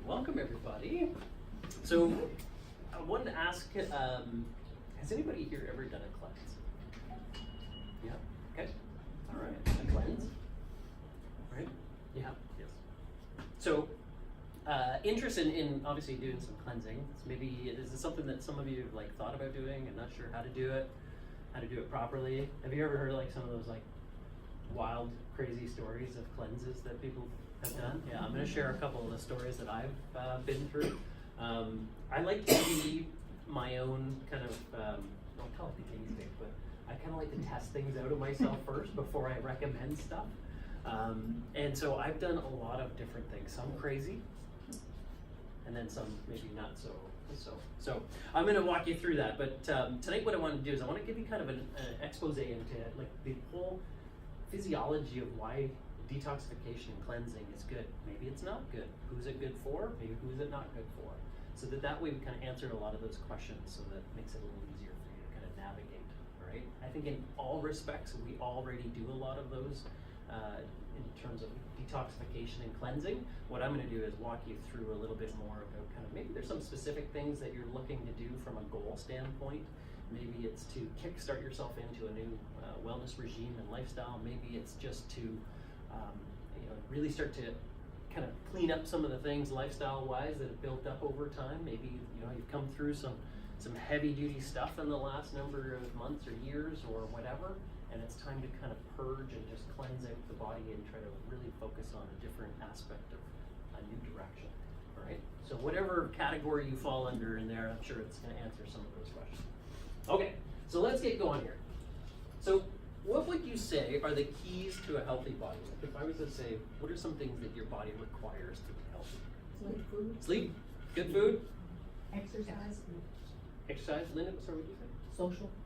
Welcome everybody. So I wanted to ask, has anybody here ever done a cleanse? Yeah, okay, all right, a cleanse, right? Yeah, yes. So interested in obviously doing some cleansing. So maybe is this something that some of you have like thought about doing and not sure how to do it properly? Have you ever heard like some of those like wild, crazy stories of cleanses that people have done? Yeah, I'm going to share a couple of the stories that I've been through. I like to be my own kind of, I'll call it the guinea pig, but I kind of like to test things out of myself first before I recommend stuff. And so I've done a lot of different things, some crazy, and then some maybe not so. So I'm going to walk you through that. But tonight what I want to do is I want to give you kind of an expose into like the whole physiology of why detoxification and cleansing is good. Maybe it's not good. Who's it good for? Maybe who's it not good for? So that way we kind of answered a lot of those questions, so that makes it a little easier for you to kind of navigate, right? I think in all respects, we already do a lot of those in terms of detoxification and cleansing. What I'm going to do is walk you through a little bit more about kind of maybe there's some specific things that you're looking to do from a goal standpoint. Maybe it's to kickstart yourself into a new wellness regime and lifestyle. Maybe it's just to really start to kind of clean up some of the things lifestyle-wise that have built up over time. Maybe you've come through some heavy-duty stuff in the last number of months or years or whatever, and it's time to kind of purge and just cleanse out the body and try to really focus on a different aspect of a new direction. All right. So whatever category you fall under in there, I'm sure it's going to answer some of those questions. Okay, so let's get going here. So what would you say are the keys to a healthy body? Like if I was to say, what are some things that your body requires to be healthy? Sleep, good food, Exercise. exercise. Linda, sorry, what did you say?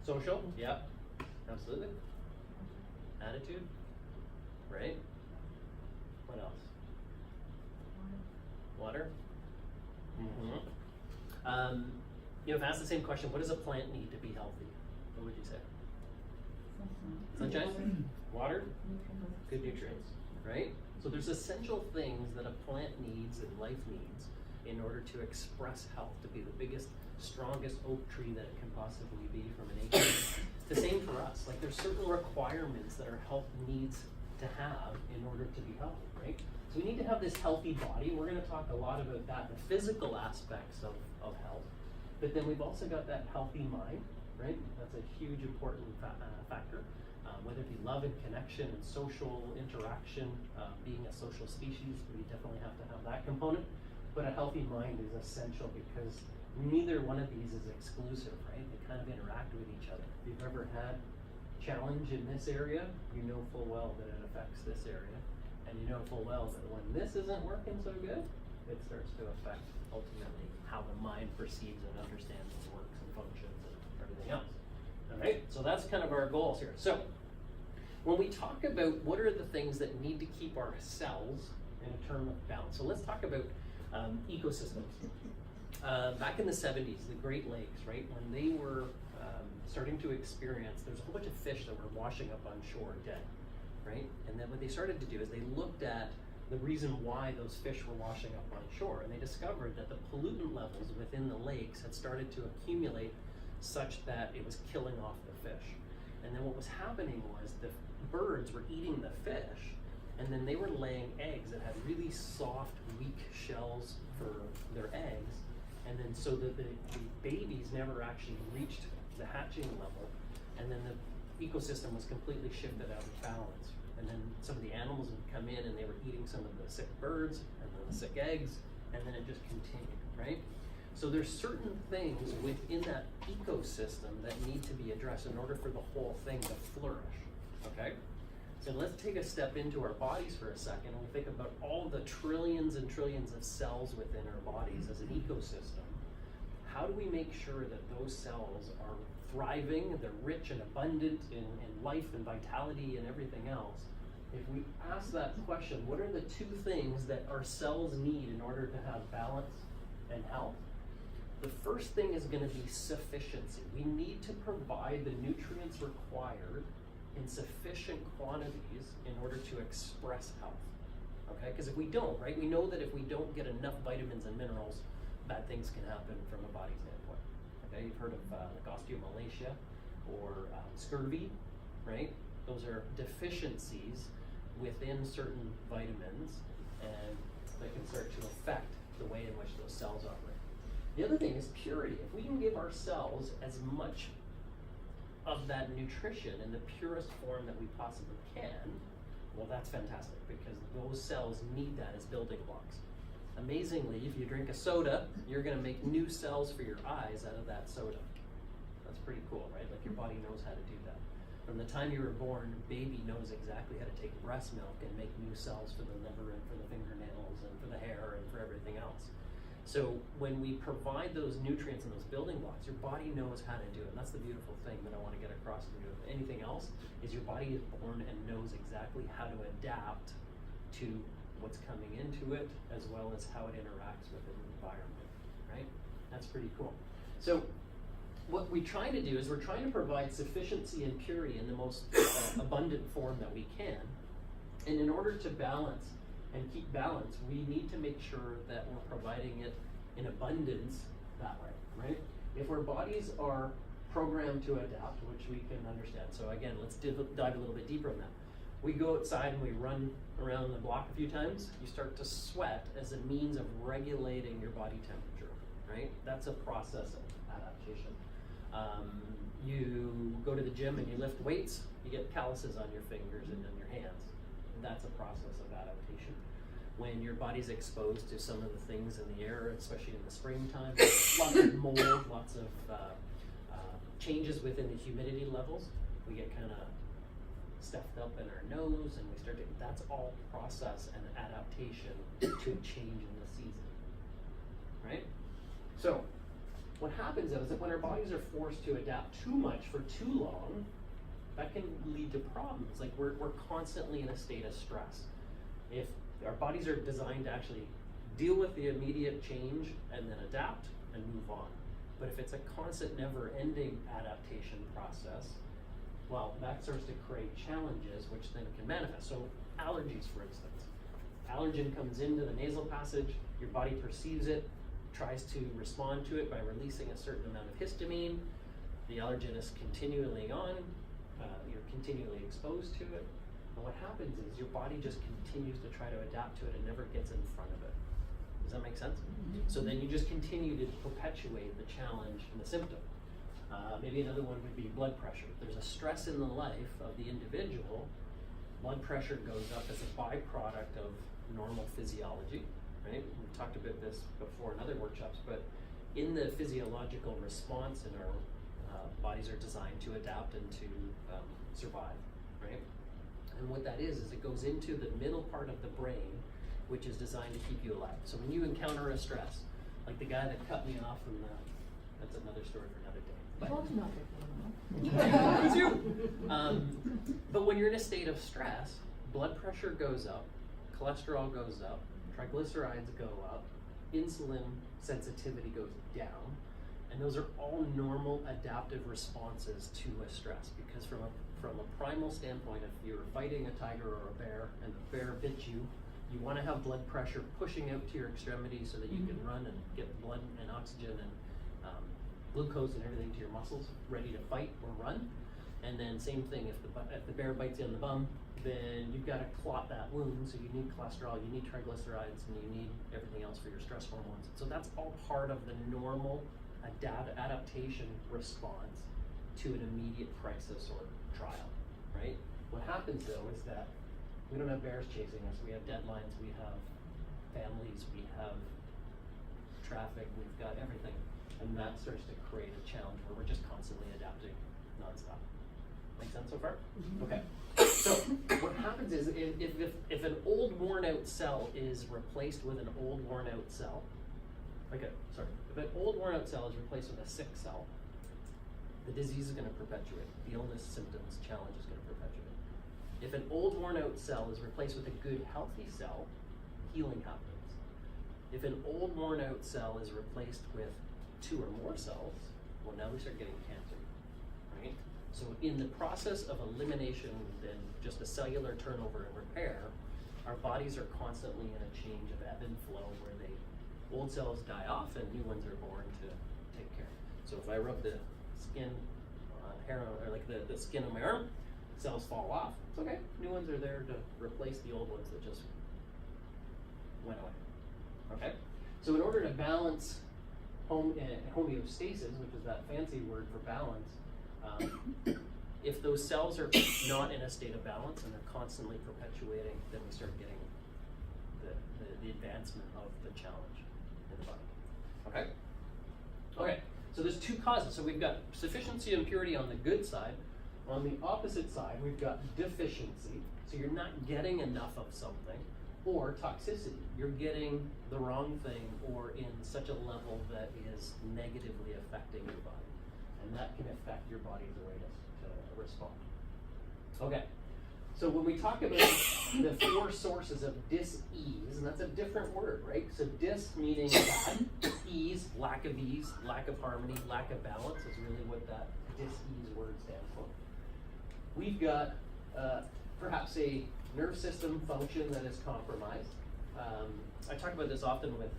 Social. Yeah, absolutely. Attitude, right? What else? Water. If I ask the same question, what does a plant need to be healthy? What would you say? Sunshine, water, good nutrients, right? So there's essential things that a plant needs and life needs in order to express health, to be the biggest, strongest oak tree that it can possibly be from an acre. The same for us. Like there's certain requirements that our health needs to have in order to be healthy, right? So we need to have this healthy body. We're going to talk a lot about that, the physical aspects of health. But then we've also got that healthy mind, right? That's a huge important factor. Whether it be love and connection and social interaction, being a social species, we definitely have to have that component. But a healthy mind is essential because neither one of these is exclusive, right? They kind of interact with each other. If you've ever had challenge in this area, you know full well that it affects this area. And you know full well that when this isn't working so good, it starts to affect ultimately how the mind perceives and understands its works and functions and everything else. All right, so that's kind of our goals here. So when we talk about what are the things that need to keep our cells in a term of balance, so let's talk about ecosystems. Back in the 70s, the Great Lakes, right, when they were starting to experience, there's a whole bunch of fish that were washing up on shore dead, right? And then what they started to do is they looked at the reason why those fish were washing up on shore, and they discovered that the pollutant levels within the lakes had started to accumulate such that it was killing off the fish. And then what was happening was the birds were eating the fish, and then they were laying eggs that had really soft, weak shells for their eggs, and then so that the babies never actually reached the hatching level, and then the ecosystem was completely shifted out of balance. And then some of the animals would come in and they were eating some of the sick birds and then the sick eggs, and then it just continued, right? So there's certain things within that ecosystem that need to be addressed in order for the whole thing to flourish, okay? So let's take a step into our bodies for a second and we think about all the trillions and trillions of cells within our bodies as an ecosystem. How do we make sure that those cells are thriving, they're rich and abundant in life and vitality and everything else? If we ask that question, what are the two things that our cells need in order to have balance and health? The first thing is going to be sufficiency. We need to provide the nutrients required in sufficient quantities in order to express health. okay? Because if we don't, right, we know that if we don't get enough vitamins and minerals, bad things can happen from a body standpoint, okay? You've heard of like osteomalacia or scurvy, right? Those are deficiencies within certain vitamins, and they can start to affect the way in which those cells operate. The other thing is purity. If we can give our cells as much of that nutrition in the purest form that we possibly can, well, that's fantastic, because those cells need that as building blocks. Amazingly, if you drink a soda, you're gonna make new cells for your eyes out of that soda. That's pretty cool, right? Like your body knows how to do that. From the time you were born, baby knows exactly how to take breast milk and make new cells for the liver and for the fingernails and for the hair and for everything else. So when we provide those nutrients and those building blocks, your body knows how to do it. And that's the beautiful thing that I want to get across to you. Anything else is your body is born and knows exactly how to adapt to what's coming into it, as well as how it interacts with the environment, right? That's pretty cool. So what we try to do is we're trying to provide sufficiency and purity in the most abundant form that we can. And in order to balance and keep balance, we need to make sure that we're providing it in abundance that way, right? If our bodies are programmed to adapt, which we can understand. So again, let's dive a little bit deeper on that. We go outside and we run around the block a few times, you start to sweat as a means of regulating your body temperature, right? That's a process of adaptation. You go to the gym and you lift weights, you get calluses on your fingers and on your hands. That's a process of adaptation. When your body's exposed to some of the things in the air, especially in the springtime, lots of mold, lots of changes within the humidity levels, we get kind of stuffed up in our nose, and we start to, that's all process and adaptation to a change in the season, right? So what happens is that when our bodies are forced to adapt too much for too long, that can lead to problems. Like we're constantly in a state of stress. If our bodies are designed to actually deal with the immediate change and then adapt and move on. But if it's a constant, never-ending adaptation process, well, that starts to create challenges, which then can manifest. So allergies, for instance. Allergen comes into the nasal passage, your body perceives it, tries to respond to it by releasing a certain amount of histamine. The allergen is continually on, you're continually exposed to it. And what happens is your body just continues to try to adapt to it and never gets in front of it. Does that make sense? Mm-hmm. So then you just continue to perpetuate the challenge and the symptom. Maybe another one would be blood pressure. There's a stress in the life of the individual. Blood pressure goes up as a byproduct of normal physiology, right? We've talked about this before in other workshops, but in the physiological response in our bodies are designed to adapt and to survive, right? And what that is it goes into the middle part of the brain, which is designed to keep you alive. So when you encounter a stress, like the guy that cut me off from the, that's another story for another day. But, but when you're in a state of stress, blood pressure goes up, cholesterol goes up, triglycerides go up, insulin sensitivity goes down, and those are all normal adaptive responses to a stress. Because from a primal standpoint, if you're fighting a tiger or a bear and the bear bit you, you want to have blood pressure pushing out to your extremities so that you can run and get blood and oxygen and glucose and everything to your muscles, ready to fight or run. And then same thing, if the bear bites you on the bum, then you've got to clot that wound, so you need cholesterol, you need triglycerides, and you need everything else for your stress hormones. So that's all part of the normal adaptation response to an immediate crisis or trial, right? What happens though is that we don't have bears chasing us, we have deadlines, we have families, we have traffic, we've got everything. And that starts to create a challenge where we're just constantly adapting nonstop. Make sense so far? Mm-hmm. Okay. So what happens is if an old worn out cell is replaced with an old worn out cell, if an old worn out cell is replaced with a sick cell, the disease is going to perpetuate. The illness, symptoms, challenge is going to perpetuate. If an old worn out cell is replaced with a good healthy cell, healing happens. If an old worn out cell is replaced with 2 or more cells, well, now we start getting cancer, right? So in the process of elimination and just a cellular turnover and repair, our bodies are constantly in a change of ebb and flow where old cells die off and new ones are born to take care. So if I rub the skin hair or like the skin on my arm, cells fall off. It's okay. New ones are there to replace the old ones that just went away. Okay? So in order to balance homeostasis, which is that fancy word for balance, if those cells are not in a state of balance and they're constantly perpetuating, then we start getting the advancement of the challenge in the body. Okay? Okay, so there's two causes. So we've got sufficiency and purity on the good side. On the opposite side, we've got deficiency. So you're not getting enough of something. Or toxicity. You're getting the wrong thing or in such a level that is negatively affecting your body. And that can affect your body's way to respond. Okay, so when we talk about the 4 sources of dis-ease, and that's a different word, right? So dis meaning bad, ease, lack of harmony, lack of balance is really what that dis-ease word stands for. We've got perhaps a nerve system function that is compromised. I talk about this often with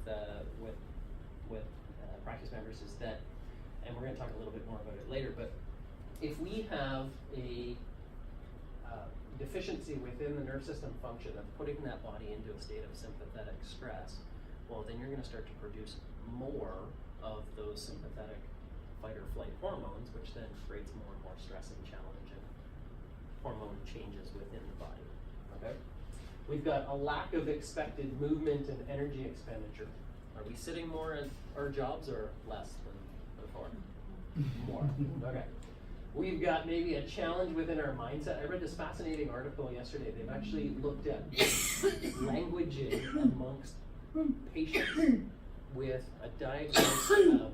practice members is that, and we're going to talk a little bit more about it later, but if we have a deficiency within the nerve system function of putting that body into a state of sympathetic stress, well, then you're going to start to produce more of those sympathetic fight or flight hormones, which then creates more and more stress and challenge and hormone changes within the body. Okay? We've got a lack of expected movement and energy expenditure. Are we sitting more at our jobs or less than before? More. Okay. We've got maybe a challenge within our mindset. I read this fascinating article yesterday. They've actually looked at languaging amongst patients with a diagnosis of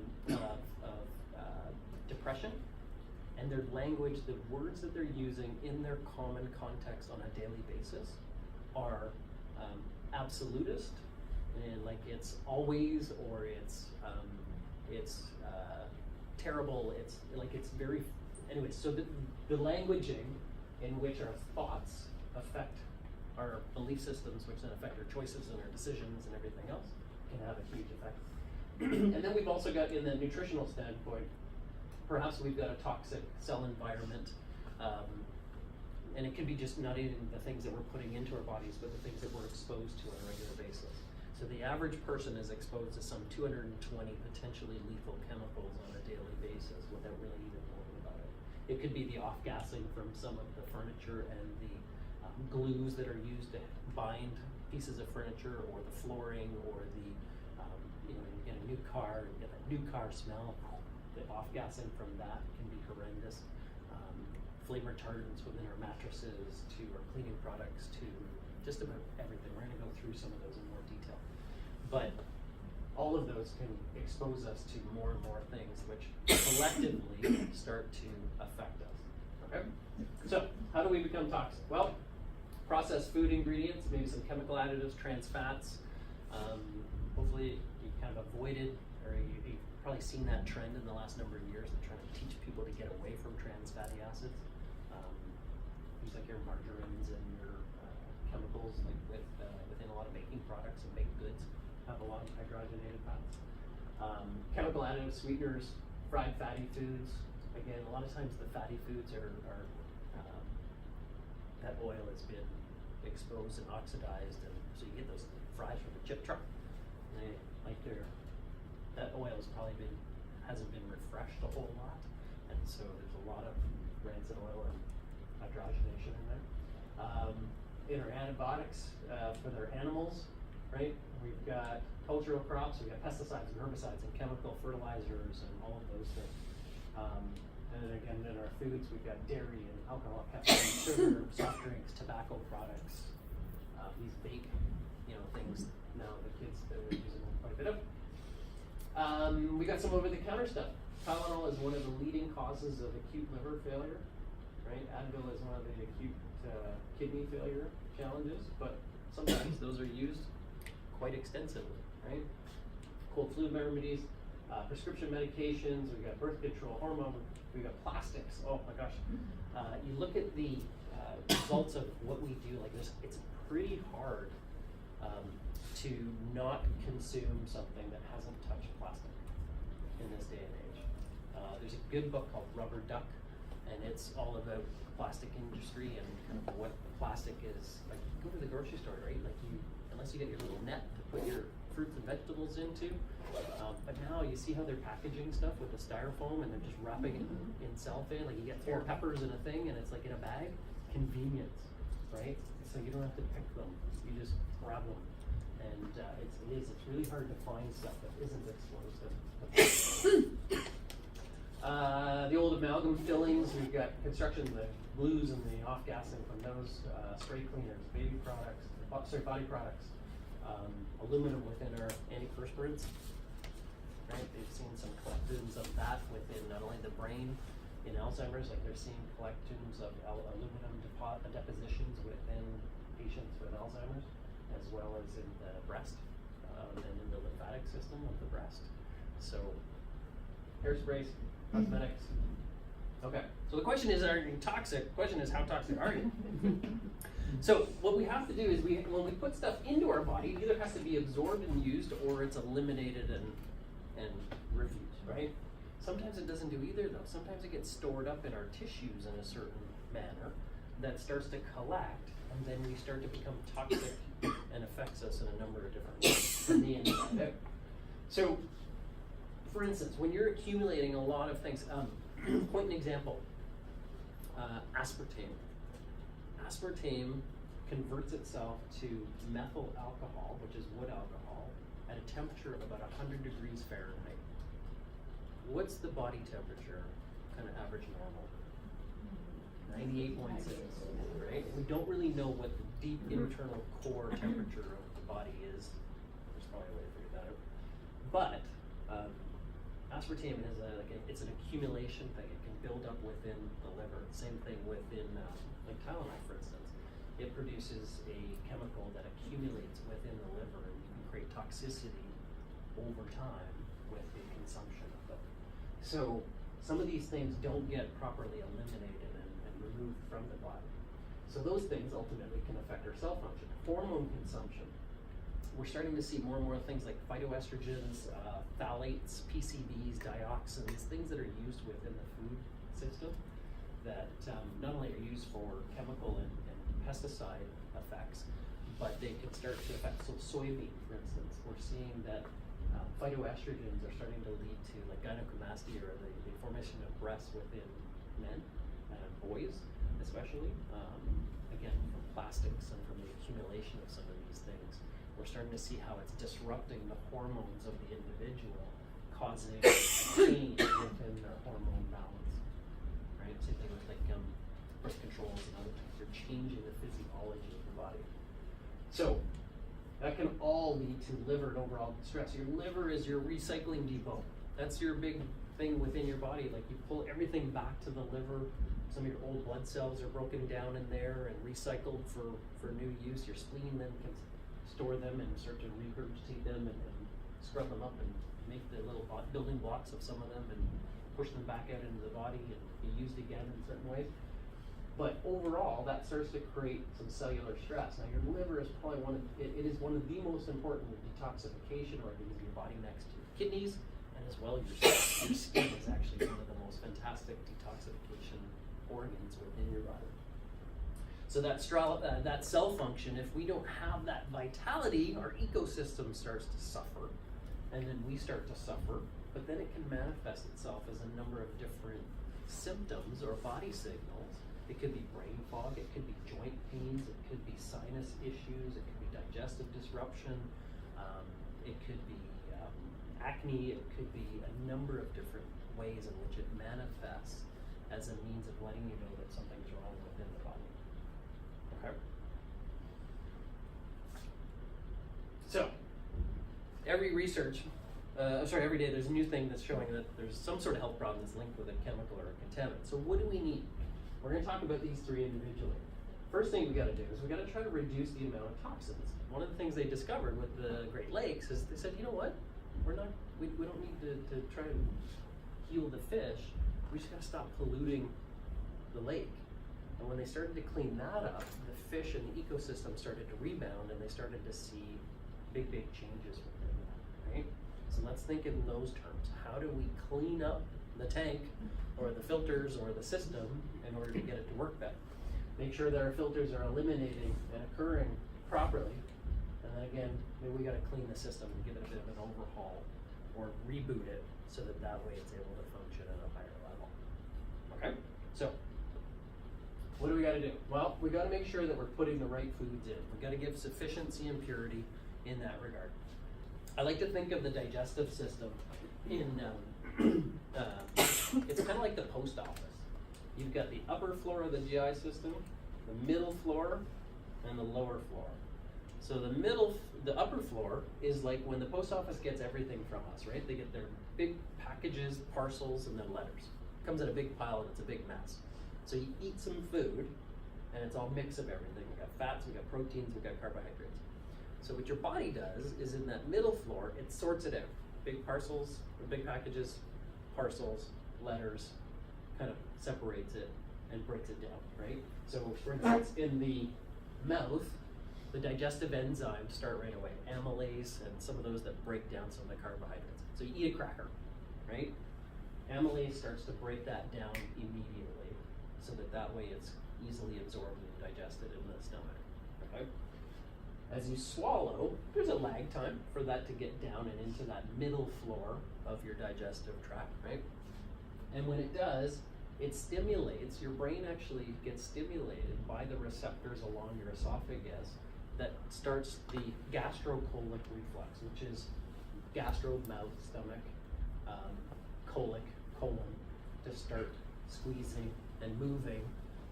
depression, and their language, the words that they're using in their common context on a daily basis are absolutist, and like it's always, or it's terrible. It's like it's very. Anyway, so the languaging in which our thoughts affect our belief systems, which then affect our choices and our decisions and everything else, can have a huge effect. And then we've also got, in the nutritional standpoint, perhaps we've got a toxic cell environment, and it could be just not even the things that we're putting into our bodies, but the things that we're exposed to on a regular basis. So the average person is exposed to some 220 potentially lethal chemicals on a daily basis without really even knowing about it. It could be the off-gassing from some of the furniture and the glues that are used to bind pieces of furniture, or the flooring, or the, you get a new car, and get that new car smell. The off-gassing from that can be horrendous. Flame retardants within our mattresses, to our cleaning products, to just about everything. We're going to go through some of those in more detail. But all of those can expose us to more and more things which collectively start to affect us. Okay? So, how do we become toxic? Well, processed food ingredients, maybe some chemical additives, trans fats. Hopefully you kind of avoided, or you've probably seen that trend in the last number of years of trying to teach people to get away from trans fatty acids. Things like your margarines and your chemicals, like within a lot of baking products and baked goods, have a lot of hydrogenated fats. Chemical additives, sweeteners, fried fatty foods. Again, a lot of times the fatty foods are that oil has been exposed and oxidized, and so you get those fries from the chip truck. And that oil hasn't been refreshed a whole lot, and so there's a lot of rancid oil and hydrogenation in there. In our antibiotics for their animals, right? We've got cultural crops, we've got pesticides and herbicides and chemical fertilizers and all of those things. And then again, in our foods, we've got dairy and alcohol, caffeine, sugar, soft drinks, tobacco products, these vape, things now the kids that are using quite a bit of. We got some over-the-counter stuff. Tylenol is one of the leading causes of acute liver failure, right? Advil is one of the acute kidney failure challenges, but sometimes those are used quite extensively, right? Cold flu remedies, prescription medications, we've got birth control, hormone, we've got plastics. Oh my gosh. You look at the results of what we do, like it's pretty hard to not consume something that hasn't touched plastic in this day and age. There's a good book called Rubber Duck, and it's all about the plastic industry and kind of what plastic is. Like, you go to the grocery store, right? Like, unless you get your little net to put your fruits and vegetables into, but now you see how they're packaging stuff with the styrofoam, and they're just wrapping it in cellophane. Like, you get 4 peppers in a thing, and it's like in a bag. Convenience, right? So you don't have to pick them; you just grab them, and it's really hard to find stuff that isn't explosive. The old amalgam fillings, we've got construction, the glues and the off-gassing from those, spray cleaners, baby products, body products, aluminum within our antiperspirants, right? They've seen some collections of that within not only the brain in Alzheimer's, like they're seeing collections of aluminum depositions within patients with Alzheimer's, as well as in the breast and in the lymphatic system of the breast. So, hairsprays, cosmetics. Okay, so the question is, are you toxic? The question is, how toxic are you? So what we have to do is, when we put stuff into our body, it either has to be absorbed and used, or it's eliminated and refused, right? Sometimes it doesn't do either, though. Sometimes it gets stored up in our tissues in a certain manner that starts to collect, and then we start to become toxic and affects us in a number of different ways from the inside out. So, for instance, when you're accumulating a lot of things, point an example, aspartame. Aspartame converts itself to methyl alcohol, which is wood alcohol, at a temperature of about 100 degrees Fahrenheit. What's the body temperature, kind of average normal? 98.6, right? We don't really know what the deep internal core temperature of the body is. There's probably a way to figure that out. But aspartame is it's an accumulation thing. It can build up within the liver. Same thing within, like Tylenol, for instance. It produces a chemical that accumulates within the liver, and you can create toxicity over time with the consumption of it. So some of these things don't get properly eliminated and removed from the body. So those things ultimately can affect our cell function. Hormone consumption. We're starting to see more and more things like phytoestrogens, phthalates, PCBs, dioxins, things that are used within the food system that not only are used for chemical and pesticide effects, but they can start to affect, so soybean, for instance, we're seeing that phytoestrogens are starting to lead to like gynecomastia, or the formation of breasts within men, boys especially, again from plastics and from the accumulation of some of these things. We're starting to see how it's disrupting the hormones of the individual, causing change within their hormone balance, right? Same thing with like birth controls and other things. They're changing the physiology of the body. So that can all lead to liver and overall stress. Your liver is your recycling depot. That's your big thing within your body. Like, you pull everything back to the liver. Some of your old blood cells are broken down in there and recycled for new use. Your spleen then can store them and start to regurgitate them and scrub them up and make the little building blocks of some of them and push them back out into the body and be used again in certain ways. But overall, that starts to create some cellular stress. Now, your liver is probably it is one of the most important detoxification organs in your body, next to your kidneys, and as well your skin. Your skin is actually one of the most fantastic detoxification organs within your body. So that cell function, if we don't have that vitality, our ecosystem starts to suffer, and then we start to suffer, but then it can manifest itself as a number of different symptoms or body signals. It could be brain fog, it could be joint pains, it could be sinus issues, it could be digestive disruption, it could be acne, it could be a number of different ways in which it manifests as a means of letting you know that something's wrong within the body. Okay? So, every day there's a new thing that's showing that there's some sort of health problem that's linked with a chemical or a contaminant. So what do we need? We're going to talk about these three individually. First thing we got to do is we got to try to reduce the amount of toxins. One of the things they discovered with the Great Lakes is they said, you know what? We don't need to try to heal the fish. We just got to stop polluting the lake. And And when they started to clean that up, the fish and the ecosystem started to rebound, and they started to see big changes within that, right? So let's think in those terms. How do we clean up the tank or the filters or the system in order to get it to work better? Make sure that our filters are eliminating and occurring properly. And then again, maybe we gotta clean the system and give it a bit of an overhaul or reboot it so that that way it's able to function at a higher level. Okay, so what do we gotta do? Well, we gotta make sure that we're putting the right foods in. We gotta give sufficiency and purity in that regard. I like to think of the digestive system in, it's kind of like the post office. You've got the upper floor of the GI system, the middle floor, and the lower floor. So the upper floor is like when the post office gets everything from us, right? They get their big packages, parcels, and then letters. It comes in a big pile and it's a big mess. So you eat some food, and it's all mix of everything. We've got fats, we've got proteins, we've got carbohydrates. So what your body does is in that middle floor, it sorts it out. Big parcels, or big packages, parcels, letters, kind of separates it and breaks it down, right? So for instance, in the mouth, the digestive enzymes start right away. Amylase and some of those that break down some of the carbohydrates. So you eat a cracker, right? Amylase starts to break that down immediately so that way it's easily absorbed and digested in the stomach, okay? As you swallow, there's a lag time for that to get down and into that middle floor of your digestive tract, right? And when it does, it stimulates, your brain actually gets stimulated by the receptors along your esophagus that starts the gastrocolic reflex, which is gastro, mouth, stomach, colic, colon, to start squeezing and moving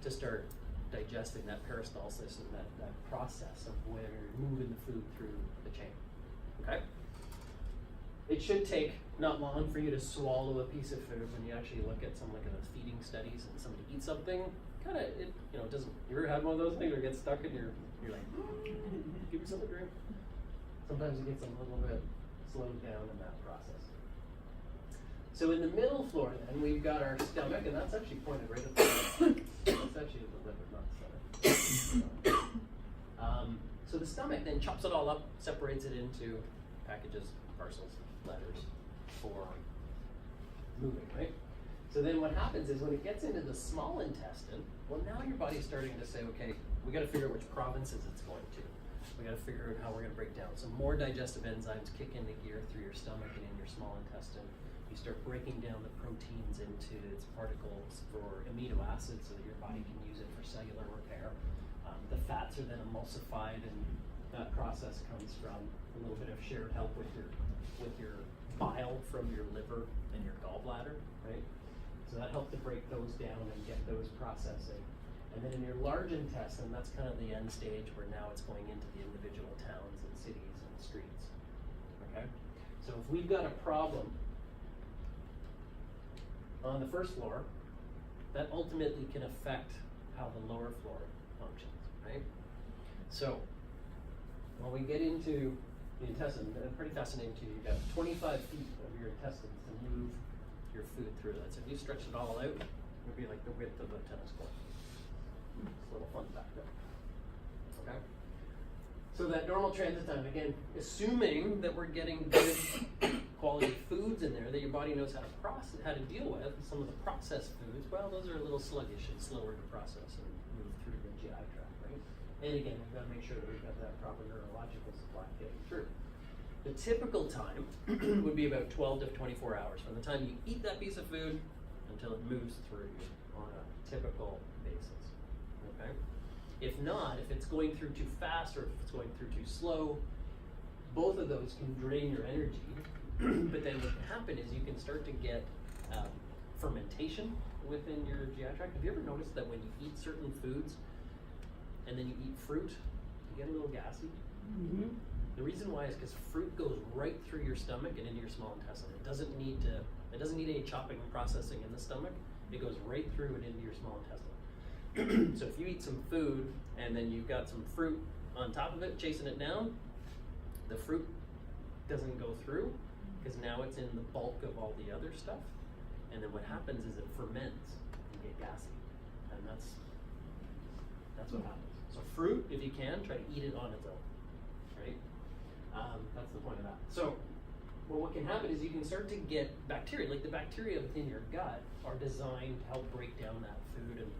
to start digesting that peristalsis and that process of where you're moving the food through the chain, okay? It should take not long for you to swallow a piece of food when you actually look at some like of those feeding studies and somebody eats something, kind of, it, you know, doesn't, you ever had one of those things where it gets stuck in you're like, give me something to drink? Sometimes it gets a little bit slowed down in that process. So in the middle floor then, we've got our stomach, and that's actually pointed right at the top. That's actually the liver, not the stomach. So the stomach then chops it all up, separates it into packages, parcels, letters for moving, right? So then what happens is when it gets into the small intestine, well, now your body's starting to say, okay, we gotta figure out which provinces it's going to. We gotta figure out how we're gonna break down. So more digestive enzymes kick into gear through your stomach and in your small intestine. You start breaking down the proteins into its particles for amino acids so that your body can use it for cellular repair. The fats are then emulsified, and that process comes from a little bit of shared help with your bile from your liver and your gallbladder, right? So that helps to break those down and get those processing. And then in your large intestine, that's kind of the end stage where now it's going into the individual towns and cities and streets, okay? So if we've got a problem on the first floor, that ultimately can affect how the lower floor functions, right? So when we get into the intestine, it's pretty fascinating too. You've got 25 feet of your intestines to move your food through that. So if you stretch it all out, it would be like the width of a tennis court. It's a little fun fact there. Okay? So that normal transit time, again, assuming that we're getting good quality foods in there that your body knows how to process, how to deal with. Some of the processed foods, well, those are a little sluggish and slower to process and move through the GI tract, right? And again, we've got to make sure that we've got that proper neurological supply getting through. The typical time would be about 12 to 24 hours from the time you eat that piece of food until it moves through you on a typical basis, okay? If not, if it's going through too fast or if it's going through too slow, both of those can drain your energy. But then what can happen is you can start to get fermentation within your GI tract. Have you ever noticed that when you eat certain foods and then you eat fruit, you get a little gassy? Mm-hmm. The reason why is because fruit goes right through your stomach and into your small intestine. It doesn't need any chopping and processing in the stomach. It goes right through and into your small intestine. So if you eat some food and then you've got some fruit on top of it, chasing it down, the fruit doesn't go through because now it's in the bulk of all the other stuff. And then what happens is it ferments and get gassy. And that's That's what happens. So fruit, if you can, try to eat it on its own, right? That's the point of that. So, well, what can happen is you can start to get bacteria, like the bacteria within your gut are designed to help break down that food and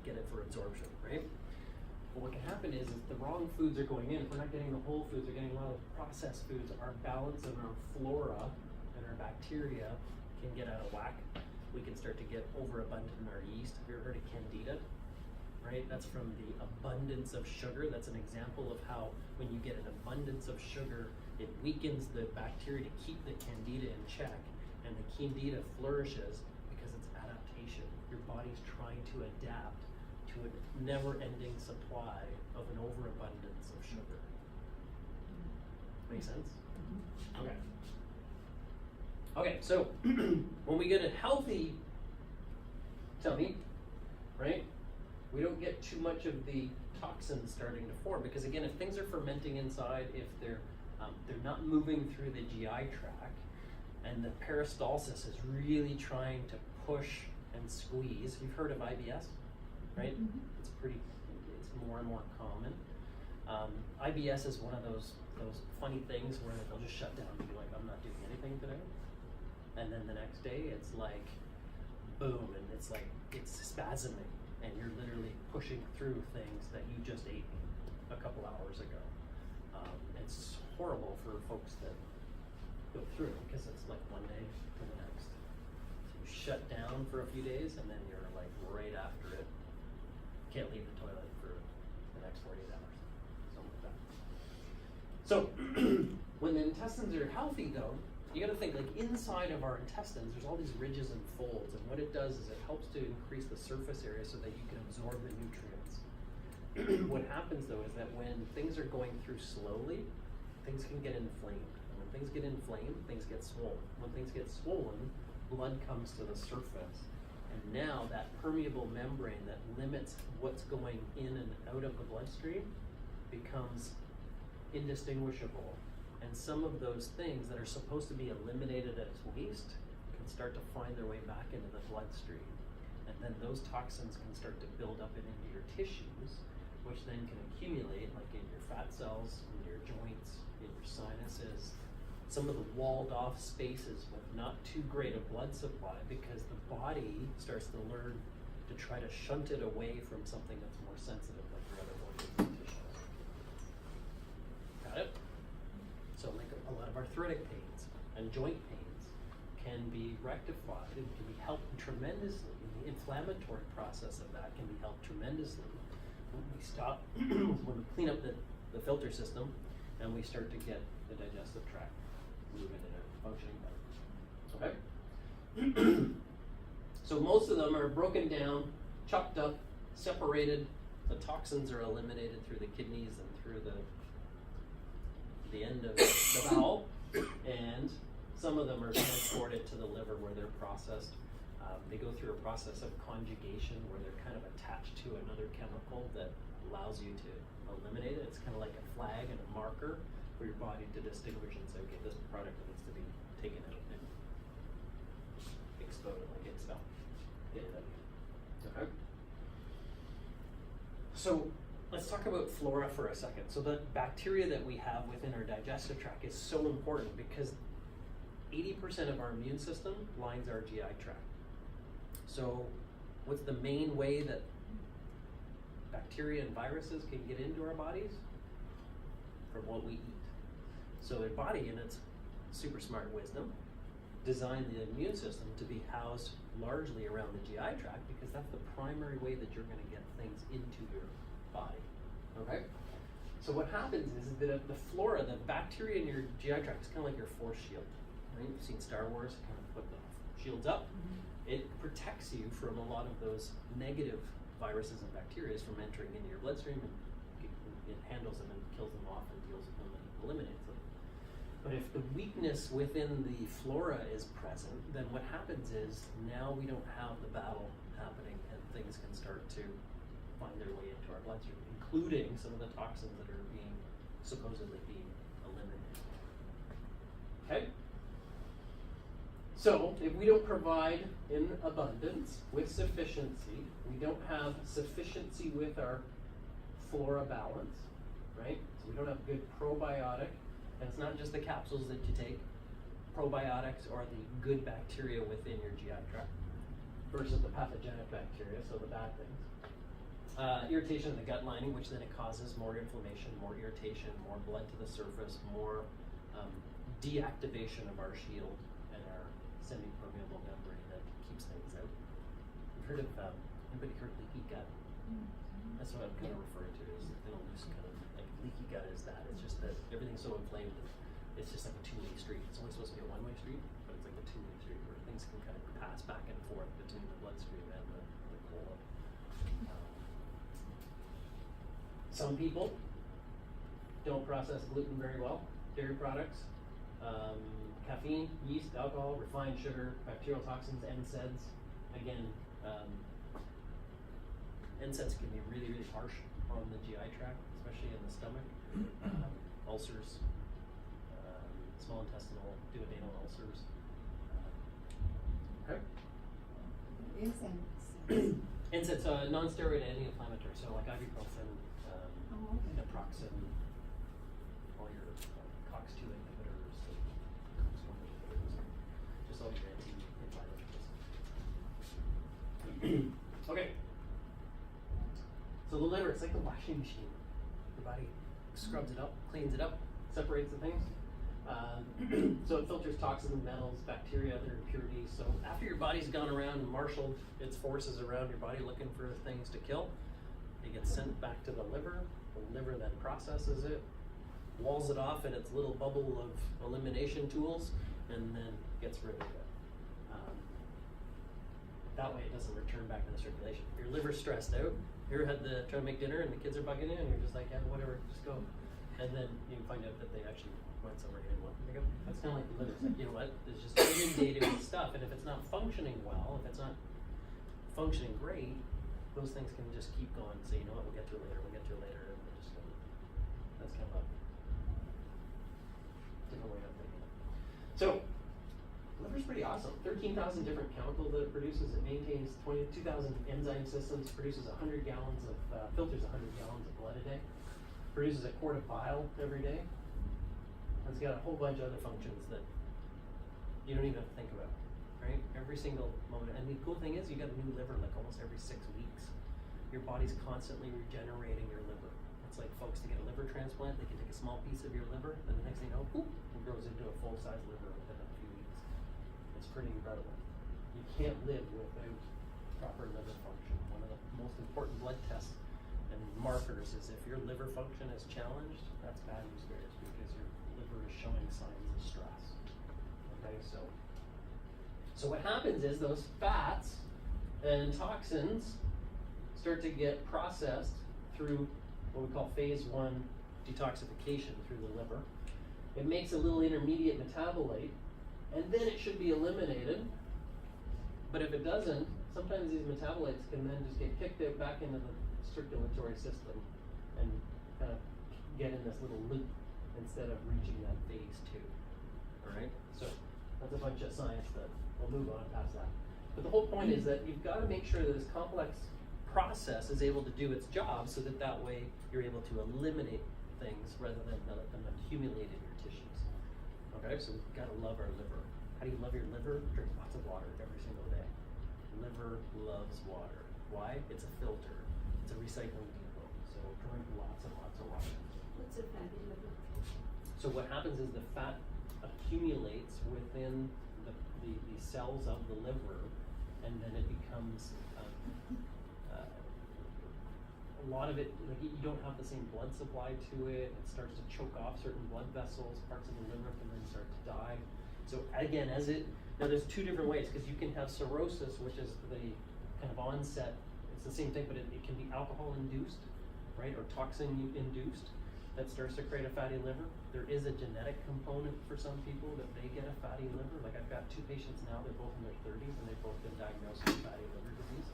get it for absorption, right? But what can happen is the wrong foods are going in. If we're not getting the whole foods, we're getting a lot of processed foods. Our balance and our flora and our bacteria can get out of whack. We can start to get overabundant in our yeast. Have you ever heard of candida? Right? That's from the abundance of sugar. That's an example of how when you get an abundance of sugar, it weakens the bacteria to keep the candida in check, and the candida flourishes because it's adaptation. Your body's trying to adapt to a never-ending supply of an overabundance of sugar. Make sense? Okay. Okay, so when we get a healthy tummy, right, we don't get too much of the toxins starting to form, because again, if things are fermenting inside, if they're not moving through the GI tract, and the peristalsis is really trying to push and squeeze. You've heard of IBS, right? It's more and more common. IBS is one of those funny things where they'll just shut down and be like, I'm not doing anything today. And then the next day it's like, boom, and it's like, it's spasming, and you're literally pushing through things that you just ate a couple hours ago. It's horrible for folks that go through it, because it's like one day to the next. So you shut down for a few days, and then you're like right after it, can't leave the toilet for the next 48 hours, something like that. So when the intestines are healthy though, you gotta think, like inside of our intestines, there's all these ridges and folds, and what it does is it helps to increase the surface area so that you can absorb the nutrients. What happens though is that when things are going through slowly, things can get inflamed. And when things get inflamed, things get swollen. When things get swollen, blood comes to the surface. And now that permeable membrane that limits what's going in and out of the bloodstream becomes indistinguishable. And some of those things that are supposed to be eliminated at waste can start to find their way back into the bloodstream. And then those toxins can start to build up and into your tissues, which then can accumulate like in your fat cells, in your joints, in your sinuses, some of the walled off spaces with not too great a blood supply, because the body starts to learn to try to shunt it away from something that's more sensitive, like your other organs and tissues. Got it? So like a lot of arthritic pains and joint pains can be rectified and can be helped tremendously. The inflammatory process of that can be helped tremendously when we stop, when we clean up the filter system, and we start to get the digestive tract moving and functioning better. Okay? So most of them are broken down, chopped up, separated. The toxins are eliminated through the kidneys and through the end of the bowel, and some of them are transported to the liver where they're processed. They go through a process of conjugation where they're kind of attached to another chemical that allows you to eliminate it. It's kind of like a flag and a marker for your body to distinguish and say, okay, this product needs to be taken out and exploded, like expelled. Okay. So let's talk about flora for a second. So the bacteria that we have within our digestive tract is so important, because 80% of our immune system lines our GI tract. So what's the main way that bacteria and viruses can get into our bodies? From what we eat. So the body, in its super smart wisdom, designed the immune system to be housed largely around the GI tract, because that's the primary way that you're going to get things into your body. Okay? So what happens is that the flora, the bacteria in your GI tract is kind of like your force shield. Right? You've seen Star Wars, kind of put the shields up. It protects you from a lot of those negative viruses and bacteria from entering into your bloodstream, and it handles them and kills them off and deals with them and eliminates them. But if the weakness within the flora is present, then what happens is now we don't have the battle happening, and things can start to find their way into our bloodstream, including some of the toxins that are supposedly being eliminated. Okay? So, if we don't provide in abundance with sufficiency, we don't have sufficiency with our flora balance, right? So we don't have good probiotic, and it's not just the capsules that you take. Probiotics are the good bacteria within your GI tract versus the pathogenic bacteria, so the bad things. Irritation of the gut lining, which then it causes more inflammation, more irritation, more blood to the surface, more deactivation of our shield and our semi-permeable membrane that keeps things out. You've heard of, anybody heard leaky gut? That's what I'm kind of referring to, is an loose kind of, like leaky gut is that. It's just that everything's so inflamed, it's just like a two-way street. It's only supposed to be a one-way street, but it's like a two-way street where things can kind of pass back and forth between the bloodstream and the colon. Some people don't process gluten very well, dairy products, caffeine, yeast, alcohol, refined sugar, bacterial toxins, NSAIDs. Again, NSAIDs can be really, really harsh on the GI tract, especially in the stomach. Ulcers, small intestinal, duodenal ulcers. Okay. NSAIDs, non-steroid anti-inflammatory, so like ibuprofen, naproxen, all your COX-2 inhibitors, COX-1 inhibitors, just all your anti-inflammatories. Okay. So the liver, it's like the washing machine. Your body scrubs it up, cleans it up, separates the things. So it filters toxins, metals, bacteria, other impurities. So after your body's gone around and marshaled its forces around your body looking for things to kill, it gets sent back to the liver. The liver then processes it, walls it off in its little bubble of elimination tools, and then gets rid of it. That way it doesn't return back to the circulation. If your liver's stressed out, you ever had trying to make dinner and the kids are bugging you and you're just like, yeah, whatever, just go. And then you find out that they actually went somewhere you didn't want them to go. That's kind of like the liver. It's like, you know what, it's just inundated with stuff, and if it's not functioning well, if it's not functioning great, those things can just keep going. Say, you know what, we'll get to it later, and we're just going. That's kind of a different way of thinking. So, liver's pretty awesome. 13,000 different chemicals that it produces. It maintains 22,000 enzyme systems, produces 100 gallons of, filters 100 gallons of blood a day, produces a quart of bile every day. And it's got a whole bunch of other functions that you don't even have to think about, right? Every single moment. And the cool thing is you got a new liver like almost every 6 weeks. Your body's constantly regenerating your liver. It's like folks to get a liver transplant, they can take a small piece of your liver, then the next thing you know, whoop, it grows into a full-size liver within a few weeks. It's pretty incredible. You can't live without proper liver function. One of the most important blood tests and markers is if your liver function is challenged, that's bad news bears, because your liver is showing signs of stress. Okay, so what happens is those fats and toxins start to get processed through what we call phase 1 detoxification through the liver. It makes a little intermediate metabolite, and then it should be eliminated. But if it doesn't, sometimes these metabolites can then just get kicked out back into the circulatory system and kind of get in this little loop instead of reaching that phase 2. All right, so that's a bunch of science that we'll move on past that. But the whole point is that you've got to make sure that this complex process is able to do its job, so that that way you're able to eliminate things rather than let them accumulate in your tissues. Okay, so we've got to love our liver. How do you love your liver? Drink lots of water every single day. Liver loves water. Why? It's a filter. It's a recycling depot. So drink lots and lots of water. What's a fatty liver? So what happens is the fat accumulates within the cells of the liver, and then it becomes a lot of it, like you don't have the same blood supply to it. It starts to choke off certain blood vessels. Parts of the liver can then start to die. So again, now there's 2 different ways, because you can have cirrhosis, which is the kind of onset. It's the same thing, but it can be alcohol induced, right, or toxin induced, that starts to create a fatty liver. There is a genetic component for some people that they get a fatty liver. Like I've got 2 patients now, they're both in their 30s, and they've both been diagnosed with fatty liver disease.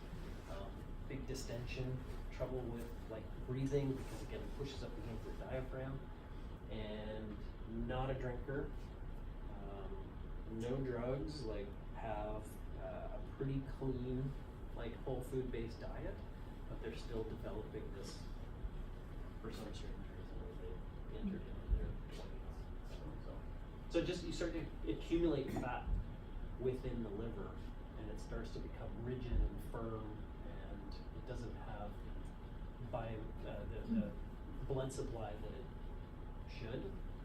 Big distension, trouble with like breathing, because again it pushes up against the diaphragm, and not a drinker, no drugs, like have a pretty clean, like whole food based diet, but they're still developing this for some strange reason as they entered into their 20s. So just you start to accumulate fat within the liver, and it starts to become rigid and firm, and it doesn't have the blood supply that it should.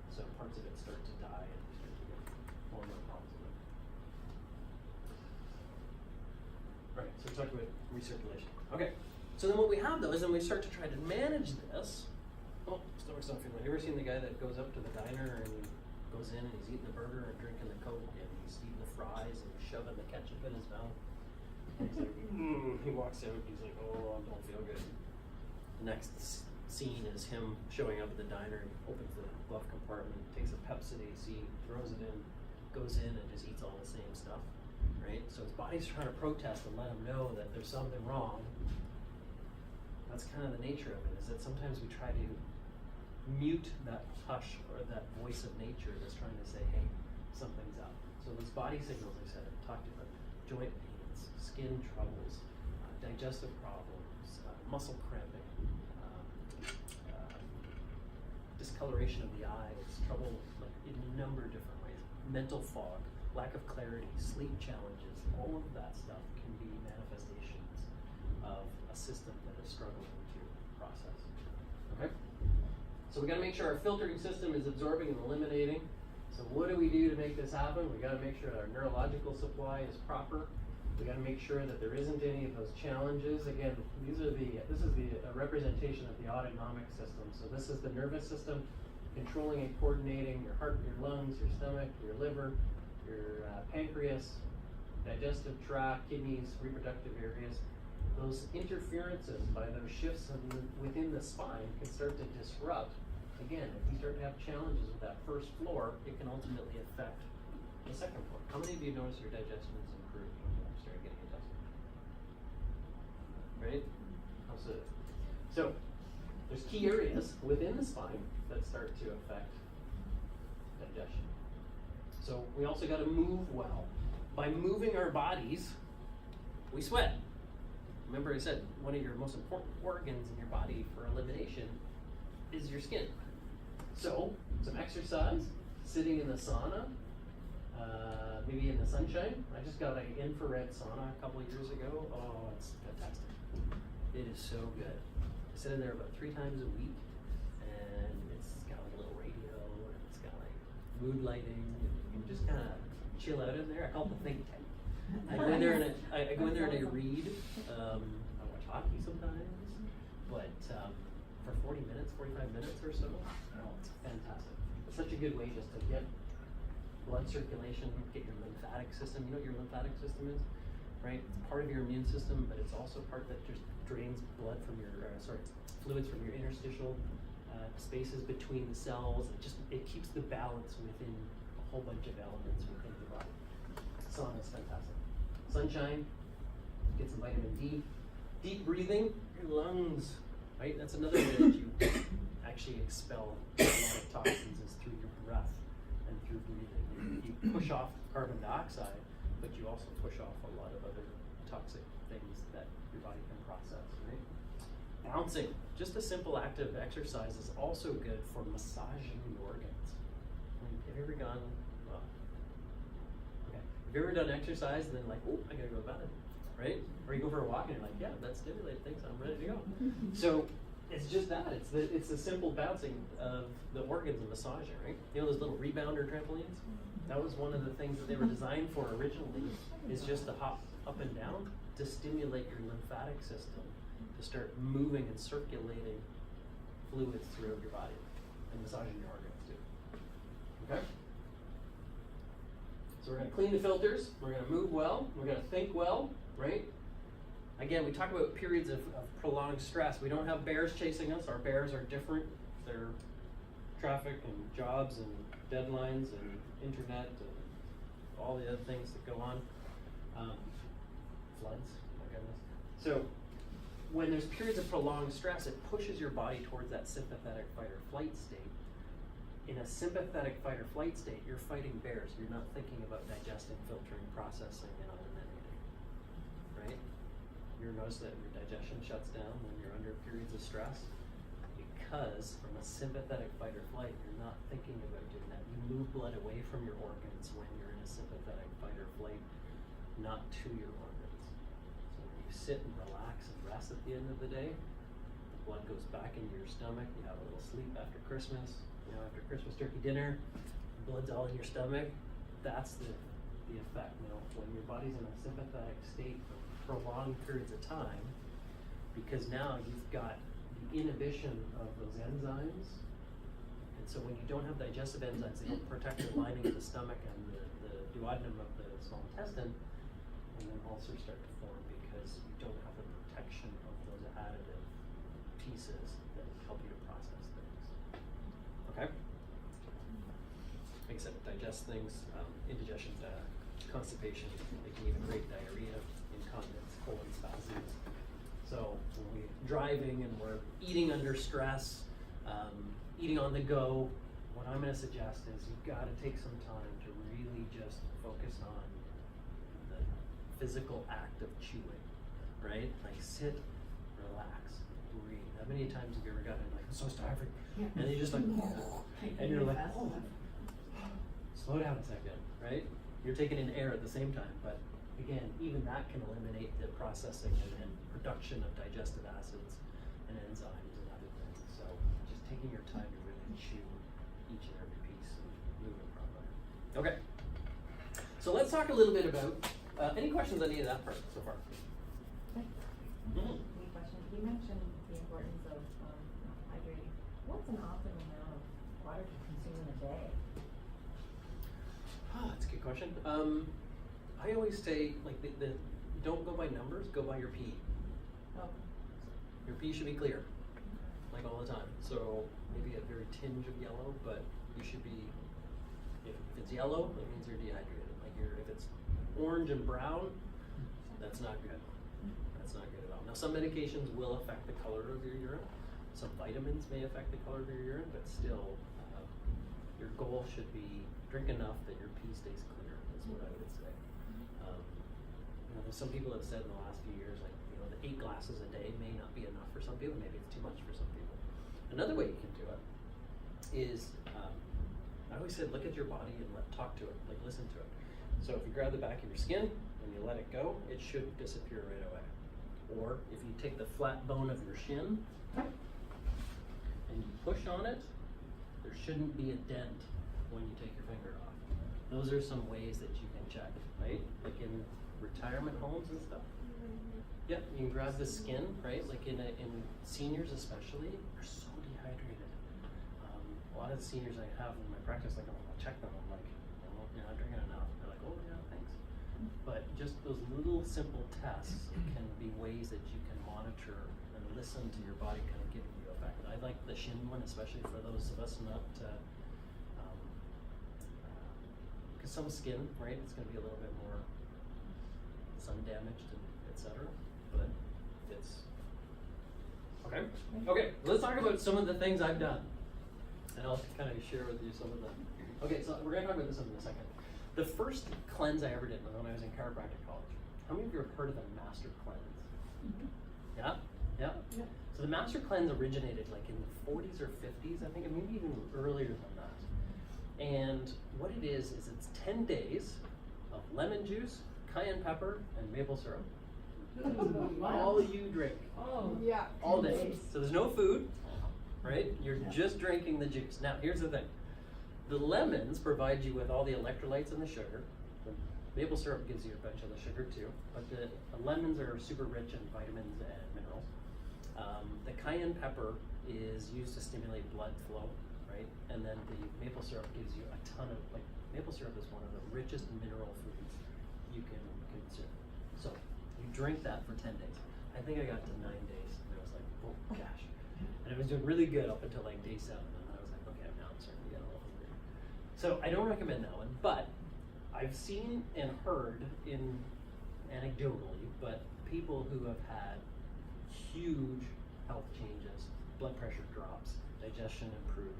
So parts of it start to die, and you start to get more and more problems with it. Right, so we talked about recirculation. Okay, so then what we have though is then we start to try to manage this. Oh, stomach's not feeling. Have you ever seen the guy that goes up to the diner and he goes in and he's eating the burger and drinking the Coke and he's eating the fries and he's shoving the ketchup in his mouth? And he's like, he walks out, he's like, oh, I don't feel good. The next scene is him showing up at the diner, he opens the glove compartment, takes a Pepsi, throws it in, goes in and just eats all the same stuff, right? So his body's trying to protest and let him know that there's something wrong. That's kind of the nature of it, is that sometimes we try to mute that hush or that voice of nature that's trying to say, hey, something's up. So these body signals, I said, I talked about joint pains, skin troubles, digestive problems, muscle cramping, discoloration of the eyes, trouble like in a number of different ways, mental fog, lack of clarity, sleep challenges, all of that stuff can be manifestations of a system that is struggling to process. Okay? So we got to make sure our filtering system is absorbing and eliminating. So what do we do to make this happen? We got to make sure that our neurological supply is proper. We got to make sure that there isn't any of those challenges. Again, this is the representation of the autonomic system. So this is the nervous system controlling and coordinating your heart, your lungs, your stomach, your liver, your pancreas, digestive tract, kidneys, reproductive areas. Those interferences by those shifts within the spine can start to disrupt. Again, if you start to have challenges with that first floor, it can ultimately affect the second floor. How many of you notice your digestion is improved when you start getting adjusted? Right? Absolutely. So there's key areas within the spine that start to affect digestion. So we also got to move well. By moving our bodies, we sweat. Remember I said one of your most important organs in your body for elimination is your skin. So some exercise, sitting in the sauna, maybe in the sunshine. I just got an infrared sauna a couple of years ago. Oh, it's fantastic. It is so good. I sit in there about 3 times a week, and it's got like a little radio, and it's got like mood lighting, and you can just kind of chill out in there. I call it the think tank. I go in there and I go in there and I read. I watch hockey sometimes, but for 40 minutes, 45 minutes or so, oh, it's fantastic. It's such a good way just to get blood circulation, get your lymphatic system. You know what your lymphatic system is, right? It's part of your immune system, but it's also part that just drains blood from your, fluids from your interstitial spaces between the cells. It keeps the balance within a whole bunch of elements within your body. Sauna is fantastic. Sunshine, get some vitamin D. Deep breathing, your lungs, right? That's another way that you actually expel a lot of toxins is through your breath and through breathing. You push off carbon dioxide, but you also push off a lot of other toxic things that your body can process, right? Bouncing, just a simple act of exercise is also good for massaging the organs. Have you ever gone, have you ever done exercise and then like, oh, I gotta go to bed, right? Or you go for a walk and you're like, yeah, that stimulated things, I'm ready to go. So it's just that, it's the simple bouncing of the organs and massaging, right? You know those little rebounder trampolines? That was one of the things that they were designed for originally, is just to hop up and down to stimulate your lymphatic system, to start moving and circulating fluids throughout your body and massaging your organs too. Okay? So we're going to clean the filters, we're going to move well, we're going to think well, right? Again, we talk about periods of prolonged stress. We don't have bears chasing us. Our bears are different. They're traffic and jobs and deadlines and internet and all the other things that go on. Floods, my goodness. So when there's periods of prolonged stress, it pushes your body towards that sympathetic fight or flight state. In a sympathetic fight or flight state, you're fighting bears. You're not thinking about digesting, filtering, processing, and eliminating, right? You'll notice that your digestion shuts down when you're under periods of stress. because from a sympathetic fight or flight, you're not thinking about doing that. You move blood away from your organs when you're in a sympathetic fight or flight, not to your organs. So when you sit and relax and rest at the end of the day, the blood goes back into your stomach. You have a little sleep after Christmas. You know, after Christmas turkey dinner, blood's all in your stomach. That's the effect. You know, when your body's in a sympathetic state for prolonged periods of time, because now you've got the inhibition of those enzymes, and so when you don't have digestive enzymes, they don't protect the lining of the stomach and the duodenum of the small intestine, and then ulcers start to form because you don't have the protection of those additive pieces that help you to process things. Okay? Like I said, digest things, indigestion, constipation, they can even create diarrhea, incontinence, colon spasms. So when we're driving and we're eating under stress, eating on the go, what I'm going to suggest is you've got to take some time to really just focus on the physical act of chewing, right? Like sit, relax, breathe. How many times have you ever gotten like, I'm so starving? Yeah. And you just like, and you're like, oh, slow down a second, right? You're taking in air at the same time, but again, even that can eliminate the processing and production of digestive acids and enzymes and other things. So just taking your time to really chew each and every piece and move it properly. Okay. So let's talk a little bit about any questions on any of that part so far? Any question? You mentioned the importance of hydrating. What's an optimal amount of water to consume in a day? That's a good question. I always say, like, don't go by numbers, go by your pee. Oh, Your pee should be clear, like all the time. So maybe a very tinge of yellow, but you should be, if it's yellow, that means you're dehydrated. Like if it's orange and brown, that's not good. That's not good at all. Now some medications will affect the color of your urine. Some vitamins may affect the color of your urine, but still, your goal should be drink enough that your pee stays clear, is what I would say. You know, some people have said in the last few years, like, you know, the 8 glasses a day may not be enough for some people, maybe it's too much for some people. Another way you can do it is, I always said, look at your body and talk to it, like listen to it. So if you grab the back of your skin and you let it go, it should disappear right away. Or if you take the flat bone of your shin and you push on it, there shouldn't be a dent when you take your finger off. Those are some ways that you can check, right? Like in retirement homes and stuff. Yeah, you can grab the skin, right? Like in seniors especially, they're so dehydrated. A lot of the seniors I have in my practice, like I'll check them, I'm like, oh, you're not drinking enough. They're like, oh yeah, thanks. But just those little simple tests can be ways that you can monitor and listen to your body kind of giving you effect. I like the shin one, especially for those of us not, because some skin, right, it's going to be a little bit more sun damaged and etc. But it's okay. Okay, let's talk about some of the things I've done, and I'll kind of share with you some of them. Okay, so we're going to talk about this in a second. The first cleanse I ever did was when I was in chiropractic college. How many of you have heard of the Master Cleanse? Yeah? Yeah? Yeah. So the Master Cleanse originated like in the 40s or 50s, I think, and maybe even earlier than that. And what it is it's 10 days of lemon juice, cayenne pepper, and maple syrup. All you drink. Oh, yeah. All day. So there's no food, right? You're just drinking the juice. Now, here's the thing. The lemons provide you with all the electrolytes and the sugar. The maple syrup gives you a bunch of the sugar too, but the lemons are super rich in vitamins and minerals. The cayenne pepper is used to stimulate blood flow, right? And then the maple syrup gives you a ton of, like, maple syrup is one of the richest mineral foods you can consume. So you drink that for 10 days. I think I got to 9 days, and I was like, oh gosh. And I was doing really good up until like day 7, and I was like, okay, now I'm starting to get a little hungry. So I don't recommend that one, but I've seen and heard anecdotally, but people who have had huge health changes, blood pressure drops, digestion improved,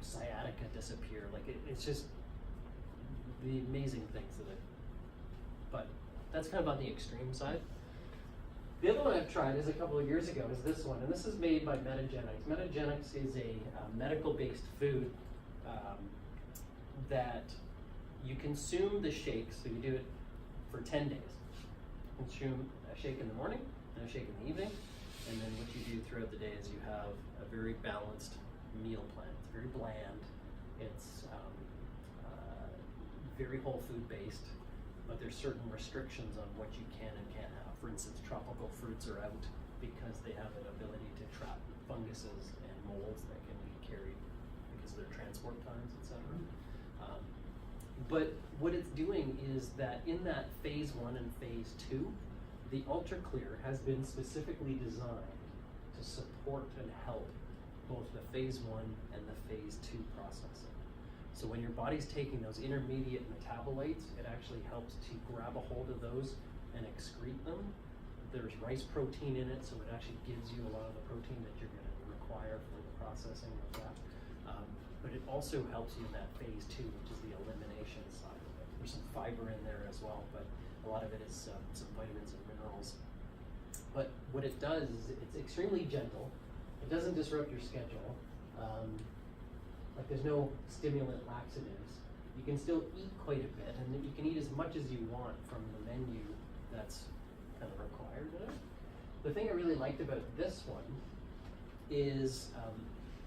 sciatica disappear. Like it's just the amazing things that it. But that's kind of on the extreme side. The other one I've tried is a couple of years ago is this one, and this is made by Metagenics. Metagenics is a medical-based food that you consume the shake, so you do it for 10 days. Consume a shake in the morning and a shake in the evening, and then what you do throughout the day is you have a very balanced meal plan. It's very bland. It's very whole food based, but there's certain restrictions on what you can and can't have. For instance, tropical fruits are out because they have an ability to trap funguses and molds that can be carried because of their transport times, etc. But what it's doing is that in that phase 1 and phase 2, the Ultra Clear has been specifically designed to support and help both the phase 1 and the phase 2 processing. So when your body's taking those intermediate metabolites, it actually helps to grab a hold of those and excrete them. There's rice protein in it, so it actually gives you a lot of the protein that you're going to require for the processing of that. But it also helps you in that phase 2, which is the elimination side of it. There's some fiber in there as well, but a lot of it is some vitamins and minerals. But what it does is it's extremely gentle. It doesn't disrupt your schedule. Like there's no stimulant laxatives. You can still eat quite a bit, and you can eat as much as you want from the menu that's kind of required in it. The thing I really liked about this one is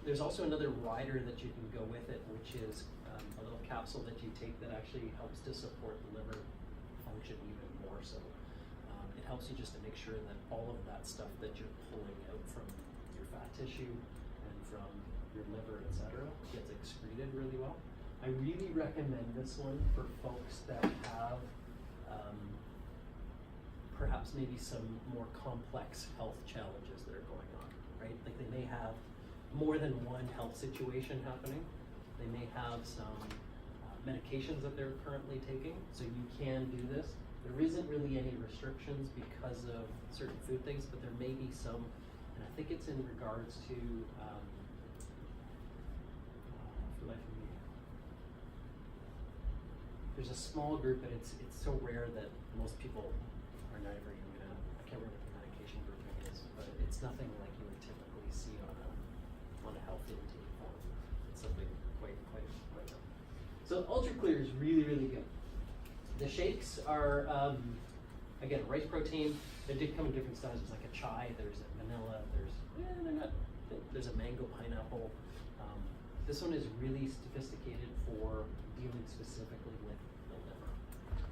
there's also another rider that you can go with it, which is a little capsule that you take that actually helps to support the liver function even more so. It helps you just to make sure that all of that stuff that you're pulling out from your fat tissue and from your liver, etc., gets excreted really well. I really recommend this one for folks that have perhaps maybe some more complex health challenges that are going on, right? Like they may have more than one health situation happening. They may have some medications that they're currently taking, so you can do this. There isn't really any restrictions because of certain food things, but there may be some, and I think it's in regards to for life of me. There's a small group, but it's so rare that most people are not ever even gonna. I can't remember what the medication grouping is, but it's nothing like you would typically see on a health intake form. It's something quite. So Ultra Clear is really, really good. The shakes are again rice protein. They did come in different styles. There's like a chai. There's a vanilla. There's a mango pineapple. This one is really sophisticated for dealing specifically with the liver,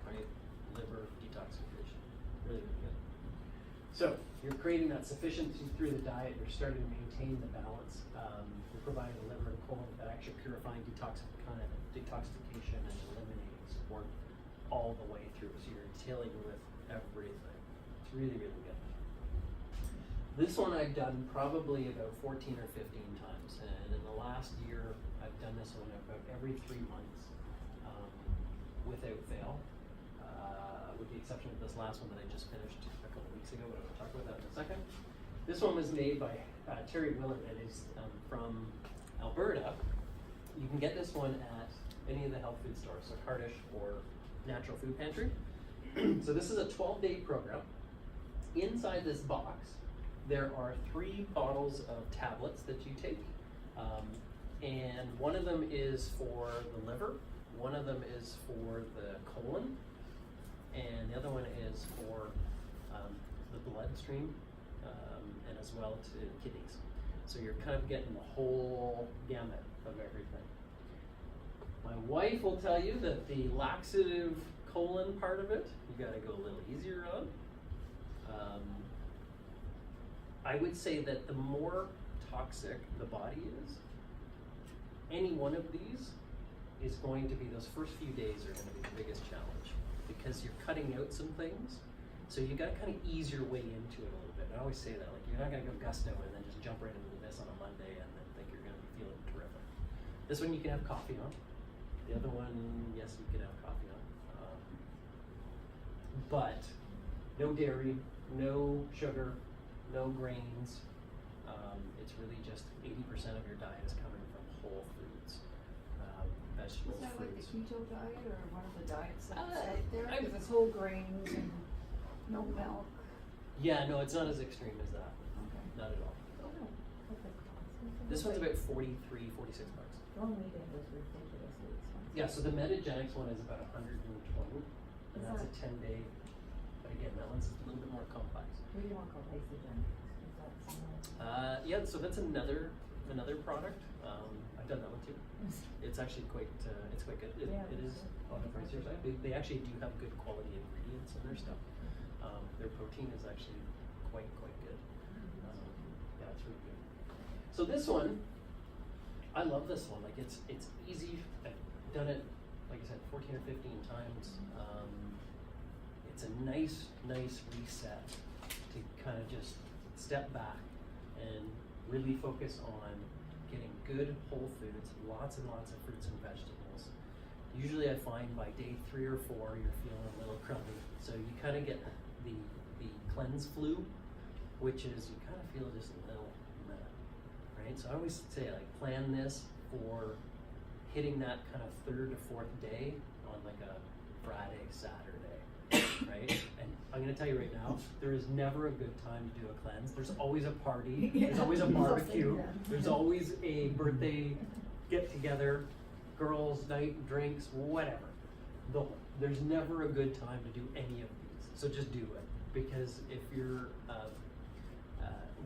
right? Liver detoxification. Really, really good. So you're creating that sufficiency through the diet. You're starting to maintain the balance. You're providing the liver and colon with that extra purifying detoxification and eliminating support all the way through. So you're dealing with everything. It's really, really good. This one I've done probably about 14 or 15 times, and in the last year I've done this one about every 3 months without fail, with the exception of this last one that I just finished a couple weeks ago, but I'll talk about that in a second. This one was made by Terry Willett, and is from Alberta. You can get this one at any of the health food stores, so Cardish or Natural Food Pantry. So this is a 12-day program. Inside this box, there are 3 bottles of tablets that you take, and one of them is for the liver, one of them is for the colon, and the other one is for the bloodstream, and as well to kidneys. So you're kind of getting the whole gamut of everything. My wife will tell you that the laxative colon part of it, you gotta go a little easier on. I would say that the more toxic the body is, any one of these is going to be, those first few days are gonna be the biggest challenge, because you're cutting out some things. So you gotta kind of ease your way into it a little bit. I always say that, like, you're not gonna go gusto and then just jump right into this on a Monday and then think you're gonna be feeling terrific. This one you can have coffee on. The other one, yes, you can have coffee on. But no dairy, no sugar, no grains. It's really just 80% of your diet is coming from whole foods, vegetables, Is that like the fruits. keto diet or one of the diets that's Uh, out there? I- Because it's whole grains and no milk. Yeah, no, it's not as extreme as that. Okay. Not at all. Oh, no. What's it cost? This one's about 43, 46 bucks. The one we did was ridiculously expensive. Yeah, so the Metagenics one is about 120, and that's a Is 10-day. But again, that one's a little bit more complex. What do you want called lysogen? Is that similar? Yeah, so that's another product. I've done that one too. It's actually quite good. Yeah, It is on the pricier side. They actually do have good quality ingredients in their stuff. Their protein is actually quite good. Yeah, it's really good. So this one, I love this one. Like it's easy. I've done it, like I said, 14 or 15 times. It's a nice reset to kind of just step back and really focus on getting good whole foods, lots and lots of fruits and vegetables. Usually I find by day 3 or 4 you're feeling a little crummy. So you kind of get the cleanse flu, which is you kind of feel just a little meh, right? So I always say like plan this for hitting that kind of 3rd to 4th day on like a Friday, Saturday, right? And I'm gonna tell you right now, there is never a good time to do a cleanse. There's always a party, there's always a barbecue, there's always a birthday get together, girls' night, drinks, whatever. There's never a good time to do any of these. So just do it. Because if you're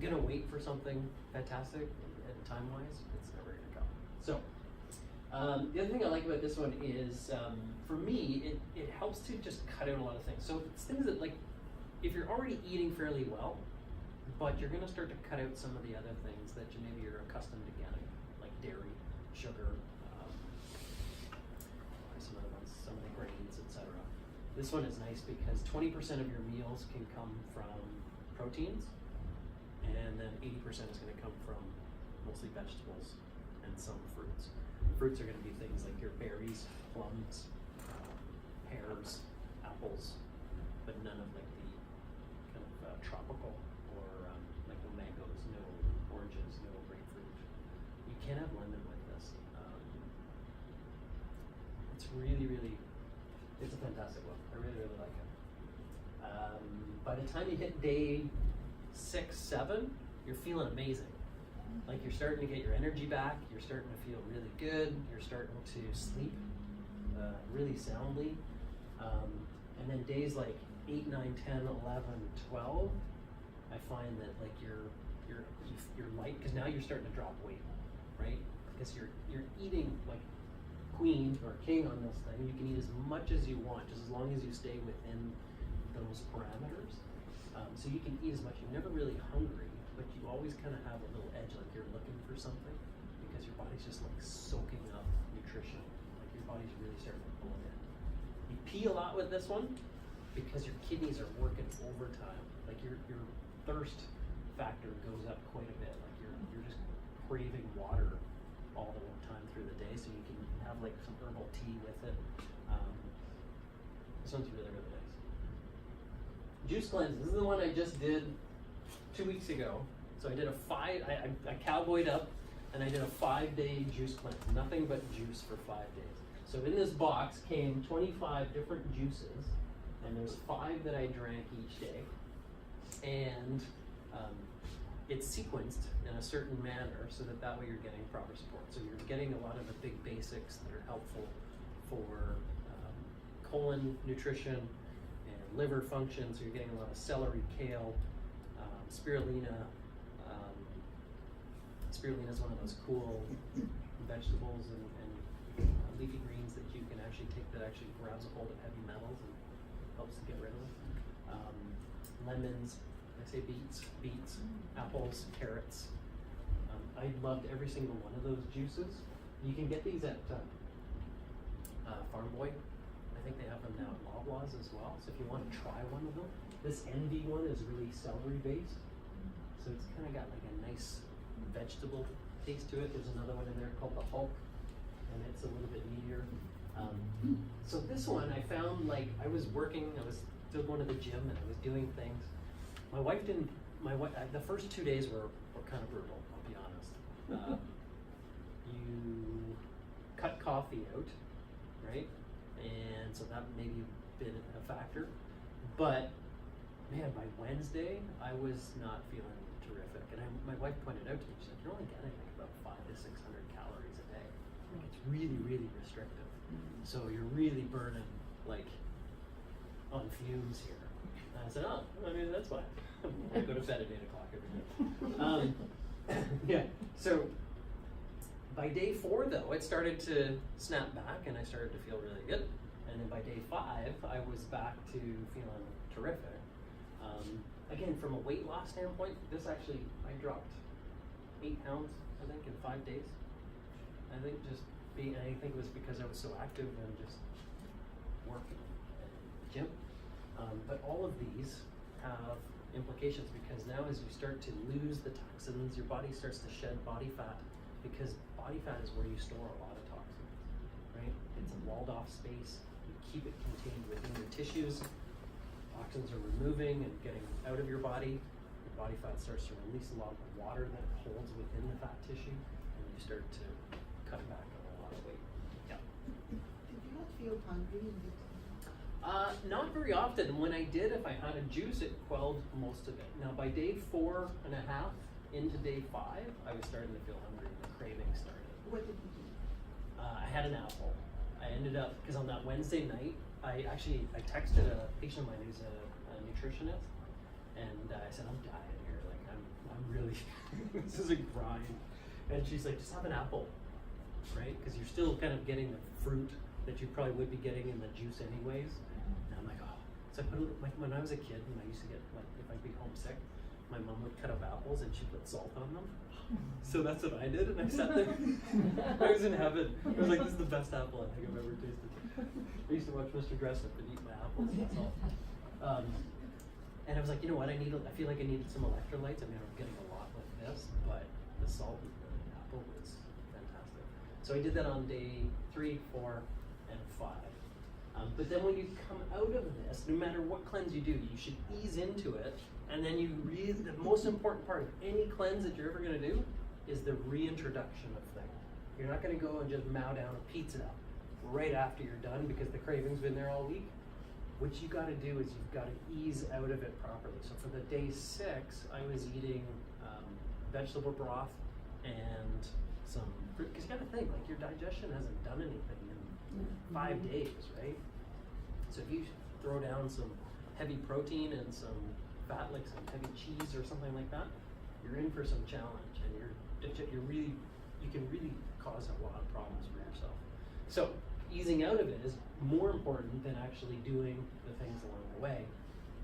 gonna wait for something fantastic and time-wise, it's never gonna come. So the other thing I like about this one is, for me, it helps to just cut out a lot of things. So it's things that, like, if you're already eating fairly well, but you're gonna start to cut out some of the other things that maybe you're accustomed to getting, like dairy, sugar, some other ones, some of the grains, etc. This one is nice because 20% of your meals can come from proteins, and then 80% is going to come from mostly vegetables and some fruits. Fruits are going to be things like your berries, plums, pears, apples, but none of like the kind of tropical or like no mangoes, no oranges, no grapefruit. You can have lemon with this. It's really, it's a fantastic one. I really like it. By the time you hit day 6, 7, you're feeling amazing. Like you're starting to get your energy back, you're starting to feel really good, you're starting to sleep really soundly. And then days like 8, 9, 10, 11, 12, I find that like you're light, because now you're starting to drop weight, right? Because you're eating like queen or king on this thing. You can eat as much as you want, just as long as you stay within those parameters. So you can eat as much. You're never really hungry, but you always kind of have a little edge, like you're looking for something, because your body's just like soaking up nutrition. Like your body's really starting to pull it in. You pee a lot with this one because your kidneys are working overtime. Like your thirst factor goes up quite a bit. Like you're just craving water all the time through the day, so you can have like some herbal tea with it. This one's really nice. Juice cleanse. This is the one I just did 2 weeks ago. So I did I cowboyed up and I did a 5-day juice cleanse. Nothing but juice for 5 days. So in this box came 25 different juices, and there's 5 that I drank each day. And it's sequenced in a certain manner so that way you're getting proper support. So you're getting a lot of the big basics that are helpful for colon nutrition and liver function. So you're getting a lot of celery, kale, spirulina. Spirulina is one of those cool vegetables and leafy greens that you can actually take that actually grabs a hold of heavy metals and helps to get rid of them. Lemons, I say beets, apples, carrots. I loved every single one of those juices. You can get these at Farm Boy. I think they have them now at Loblaws as well. So if you want to try one of them, this Envy one is really celery based. So it's kind of got like a nice vegetable taste to it. There's another one in there called the Hulk, and it's a little bit meatier. So this one I found, like I was still going to the gym and I was doing things. My wife, the first 2 days were kind of brutal, I'll be honest. You cut coffee out, right? And so that maybe been a factor. But man, by Wednesday, I was not feeling terrific. And my wife pointed out to me, she's like, you're only getting like about 500 to 600 calories a day. Like, it's really, really restrictive. So you're really burning like on fumes here. And I said, oh, I mean, that's fine. I go to bed at 8 o'clock every day. Yeah, so by day 4 though, it started to snap back and I started to feel really good. And then by day 5, I was back to feeling terrific. Again, from a weight loss standpoint, this actually, I dropped 8 pounds, I think, in 5 days. I think I think it was because I was so active and just working and gym. But all of these have implications because now as you start to lose the toxins, your body starts to shed body fat because body fat is where you store a lot of toxins, right? It's a walled off space. You keep it contained within your tissues. Toxins are removing and getting out of your body. Your body fat starts to release a lot of the water that it holds within the fat tissue, and you start to cut back on a lot of weight. Yeah. Did you not feel hungry in between? Not very often. When I did, if I had a juice, it quelled most of it. Now, by day 4.5 into day 5, I was starting to feel hungry. The craving started. What did you do? I had an apple. I ended up, because on that Wednesday night, I texted a patient of mine who's a nutritionist, and I said, I'm dying here, like I'm really, this is a grind. And she's like, just have an apple, right? Because you're still kind of getting the fruit that you probably would be getting in the juice anyways. And I'm like, oh. So I put like when I was a kid, and I used to get, like, if I'd be homesick, my mom would cut up apples and she put salt on them. So that's what I did, and I sat there. I was in heaven. I was like, this is the best apple I think I've ever tasted. I used to watch Mr. Dressup and eat my apples, that's all. And I was like, you know what, I feel like I needed some electrolytes. I mean, I'm getting a lot with this, but the salt in the apple was fantastic. So I did that on day 3, 4, and 5. But then when you come out of this, no matter what cleanse you do, you should ease into it. And then the most important part of any cleanse that you're ever gonna do is the reintroduction of things. You're not gonna go and just mow down a pizza right after you're done because the craving's been there all week. What you gotta do is you've gotta ease out of it properly. So for the day 6, I was eating vegetable broth and some fruit, because you gotta think, like, your digestion hasn't done anything in 5 days, right? So if you throw down some heavy protein and some fat, like some heavy cheese or something like that, you're in for some challenge, and you can really cause a lot of problems for yourself. So easing out of it is more important than actually doing the things along the way.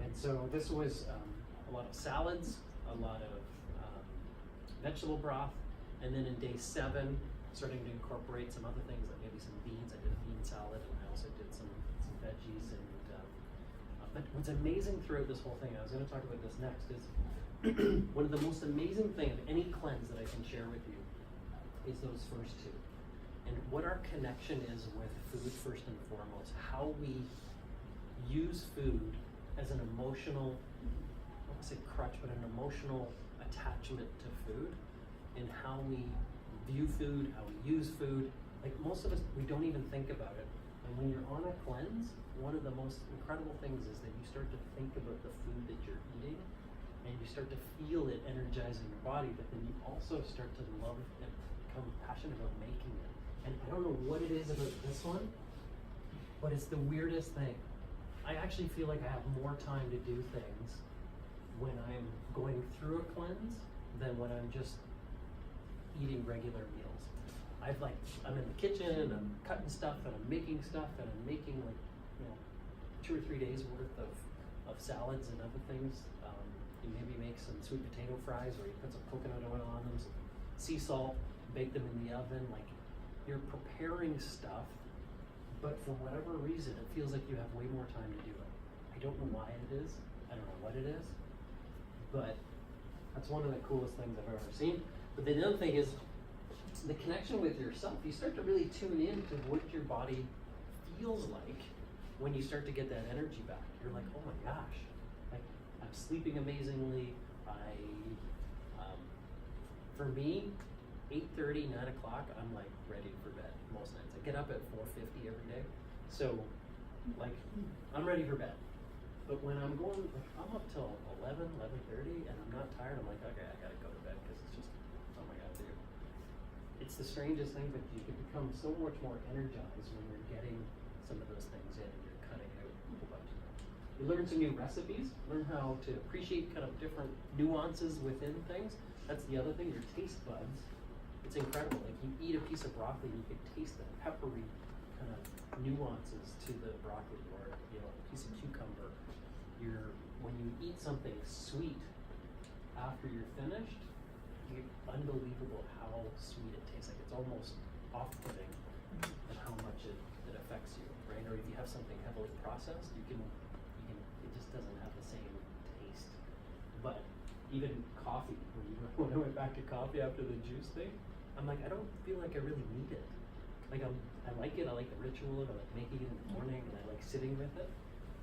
And so this was a lot of salads, a lot of vegetable broth, and then in day 7, starting to incorporate some other things, like maybe some beans. I did a bean salad, and I also did some veggies. And but what's amazing throughout this whole thing, I was going to talk about this next, is one of the most amazing thing of any cleanse that I can share with you is those first 2. And what our connection is with food first and foremost, how we use food as an emotional, I don't want to say crutch, but an emotional attachment to food, and how we view food, how we use food. Like, most of us, we don't even think about it. And when you're on a cleanse, one of the most incredible things is that you start to think about the food that you're eating, and you start to feel it energizing your body, but then you also start to love and become passionate about making it. And I don't know what it is about this one, but it's the weirdest thing. I actually feel like I have more time to do things when I'm going through a cleanse than when I'm just eating regular meals. I'm in the kitchen, and I'm cutting stuff, and I'm making stuff, and I'm making, like, 2 or 3 days worth of salads and other things. You maybe make some sweet potato fries, or you put some coconut oil on them, some sea salt, bake them in the oven. Like, you're preparing stuff, but for whatever reason, it feels like you have way more time to do it. I don't know why it is. I don't know what it is, but that's one of the coolest things I've ever seen. But then the other thing is the connection with yourself. You start to really tune in to what your body feels like when you start to get that energy back. You're like, oh my gosh, like, I'm sleeping amazingly. For me, 8:30, 9 o'clock, I'm like ready for bed most nights. I get up at 4:50 every day. So, like, I'm ready for bed. But when I'm going, like, I'm up till 11:30, and I'm not tired, I'm like, okay, I gotta go to bed, because it's just something I gotta do. It's the strangest thing, but you can become so much more energized when you're getting some of those things in, and you're cutting out a whole bunch of them. You learn some new recipes, learn how to appreciate kind of different nuances within things. That's the other thing, your taste buds. It's incredible. Like, you eat a piece of broccoli, you can taste the peppery kind of nuances to the broccoli, or a piece of cucumber. When you eat something sweet after you're finished, it's unbelievable how sweet it tastes. Like, it's almost off-putting and how much it affects you, right? Or if you have something heavily processed, it just doesn't have the same taste. But even coffee, when I went back to coffee after the juice thing, I'm like, I don't feel like I really need it. Like, I like it, I like the ritual of it, I like making it in the morning, and I like sitting with it,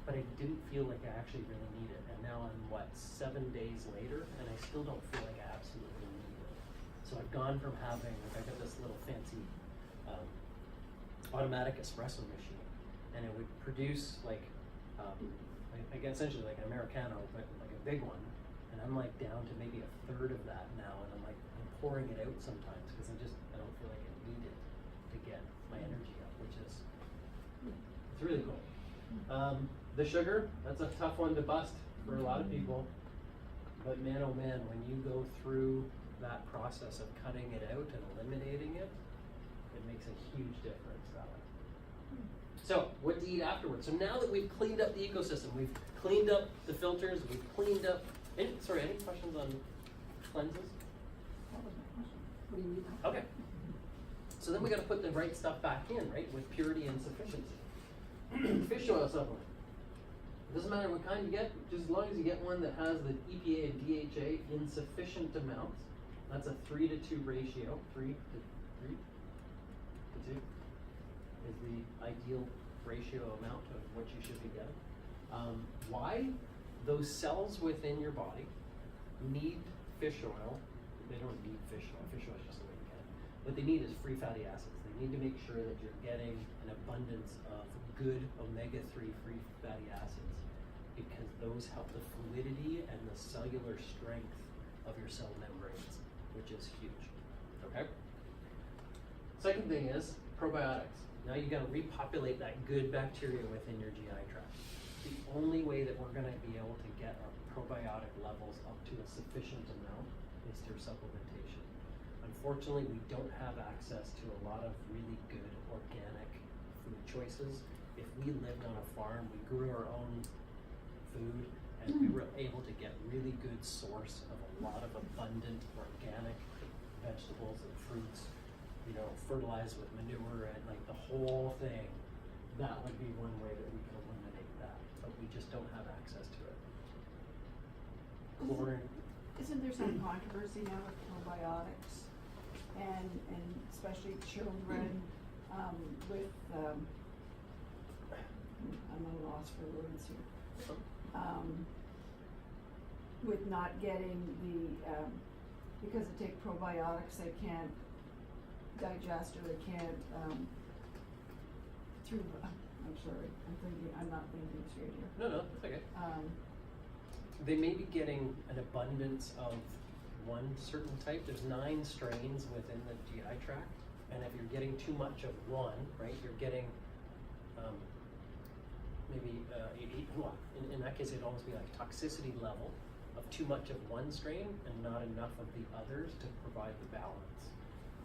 but I didn't feel like I actually really need it. And now I'm, 7 days later, and I still don't feel like I absolutely need it. So I've gone from having, I got this little fancy automatic espresso machine, and it would produce essentially like an Americano, but like a big one. And I'm down to maybe a third of that now, and I'm pouring it out sometimes, because I don't feel like I need it to get my energy up, which is, it's really cool. The sugar, that's a tough one to bust for a lot of people, but man, oh man, when you go through that process of cutting it out and eliminating it, it makes a huge difference that way. So, what to eat afterwards? So now that we've cleaned up the ecosystem, we've cleaned up the filters, we've cleaned up, any questions on cleanses? That was my question. What do you mean? Okay. So then we got to put the right stuff back in, right, with purity and sufficiency. Fish oil supplement. It doesn't matter what kind you get, just as long as you get one that has the EPA and DHA in sufficient amounts. That's a 3-to-2 ratio. 3 to 2 is the ideal ratio amount of what you should be getting. Why? Those cells within your body need fish oil. They don't need fish oil. Fish oil is just the way you get it. What they need is free fatty acids. They need to make sure that you're getting an abundance of good omega-3 free fatty acids, because those help the fluidity and the cellular strength of your cell membranes, which is huge. Okay? Second thing is probiotics. Now you got to repopulate that good bacteria within your GI tract. The only way that we're going to be able to get our probiotic levels up to a sufficient amount is through supplementation. Unfortunately, we don't have access to a lot of really good organic food choices. If we lived on a farm, we grew our own food, and we were able to get really good source of a lot of abundant organic vegetables and fruits, fertilized with manure and the whole thing, that would be one way that we can eliminate that, but we just don't have access to it. Chlorine. Isn't there some controversy now with probiotics, and especially children with I'm at a loss for words here. With not getting the because they take probiotics, they can't digest, or they can't I'm not thinking straight here. No, it's okay. They may be getting an abundance of one certain type. There's 9 strains within the GI tract, and if you're getting too much of one, right, you're getting in that case it'd almost be like toxicity level of too much of one strain and not enough of the others to provide the balance.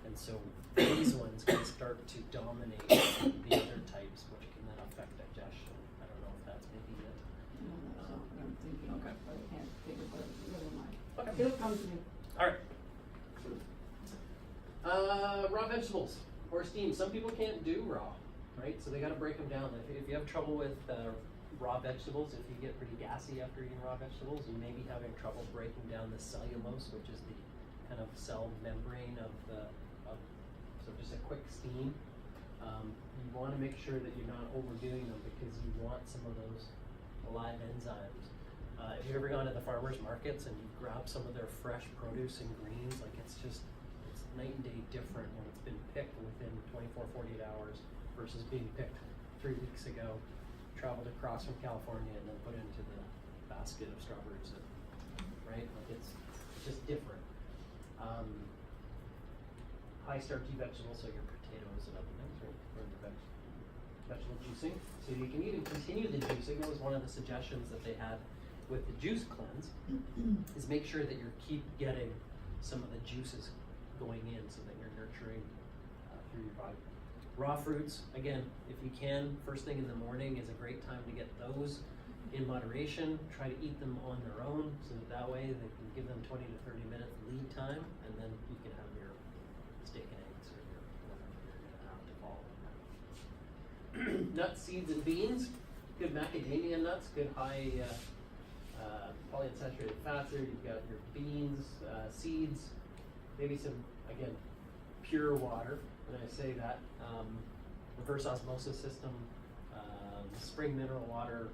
And so these ones can start to dominate the other types, which can then affect digestion. I don't know if that's maybe it. No, that's not what I'm thinking. Okay. But I can't think of it. Never mind. Okay. It'll come to me. All right. Raw vegetables or steam. Some people can't do raw, right? So they got to break them down. If you have trouble with raw vegetables, if you get pretty gassy after eating raw vegetables, you may be having trouble breaking down the cellulose, which is the kind of cell membrane of the. So just a quick steam. You want to make sure that you're not overdoing them, because you want some of those live enzymes. If you've ever gone to the farmers markets and you grab some of their fresh produce and greens, it's night and day different when it's been picked within 24, 48 hours versus being picked 3 weeks ago. traveled across from California and then put into the basket of strawberries, right? Like it's just different. High starchy vegetables, so your potatoes and other things, right? For the vegetable juicing. So you can even continue the juicing. That was one of the suggestions that they had with the juice cleanse, is make sure that you keep getting some of the juices going in so that you're nurturing through your body. Raw fruits, again, if you can, first thing in the morning is a great time to get those in moderation. Try to eat them on their own so that way they can give them 20 to 30 minutes lead time, and then you can have your steak and eggs or your whatever you're going to have to follow. Nuts, seeds, and beans. Good macadamia nuts, good high polyunsaturated fats there. You've got your beans, seeds, maybe some, again, pure water. When I say that, reverse osmosis system, spring mineral water,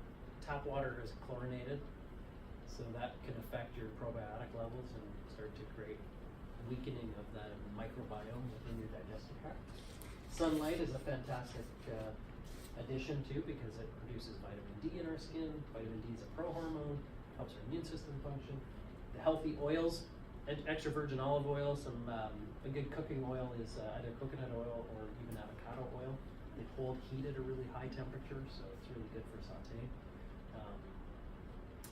tap water is chlorinated, so that can affect your probiotic levels and start to create weakening of the microbiome within your digestive tract. Sunlight is a fantastic addition too, because it produces vitamin D in our skin. Vitamin D is a prohormone, helps our immune system function. The healthy oils, extra virgin olive oil, some a good cooking oil is either coconut oil or even avocado oil. They hold heat at a really high temperature, so it's really good for sauteing.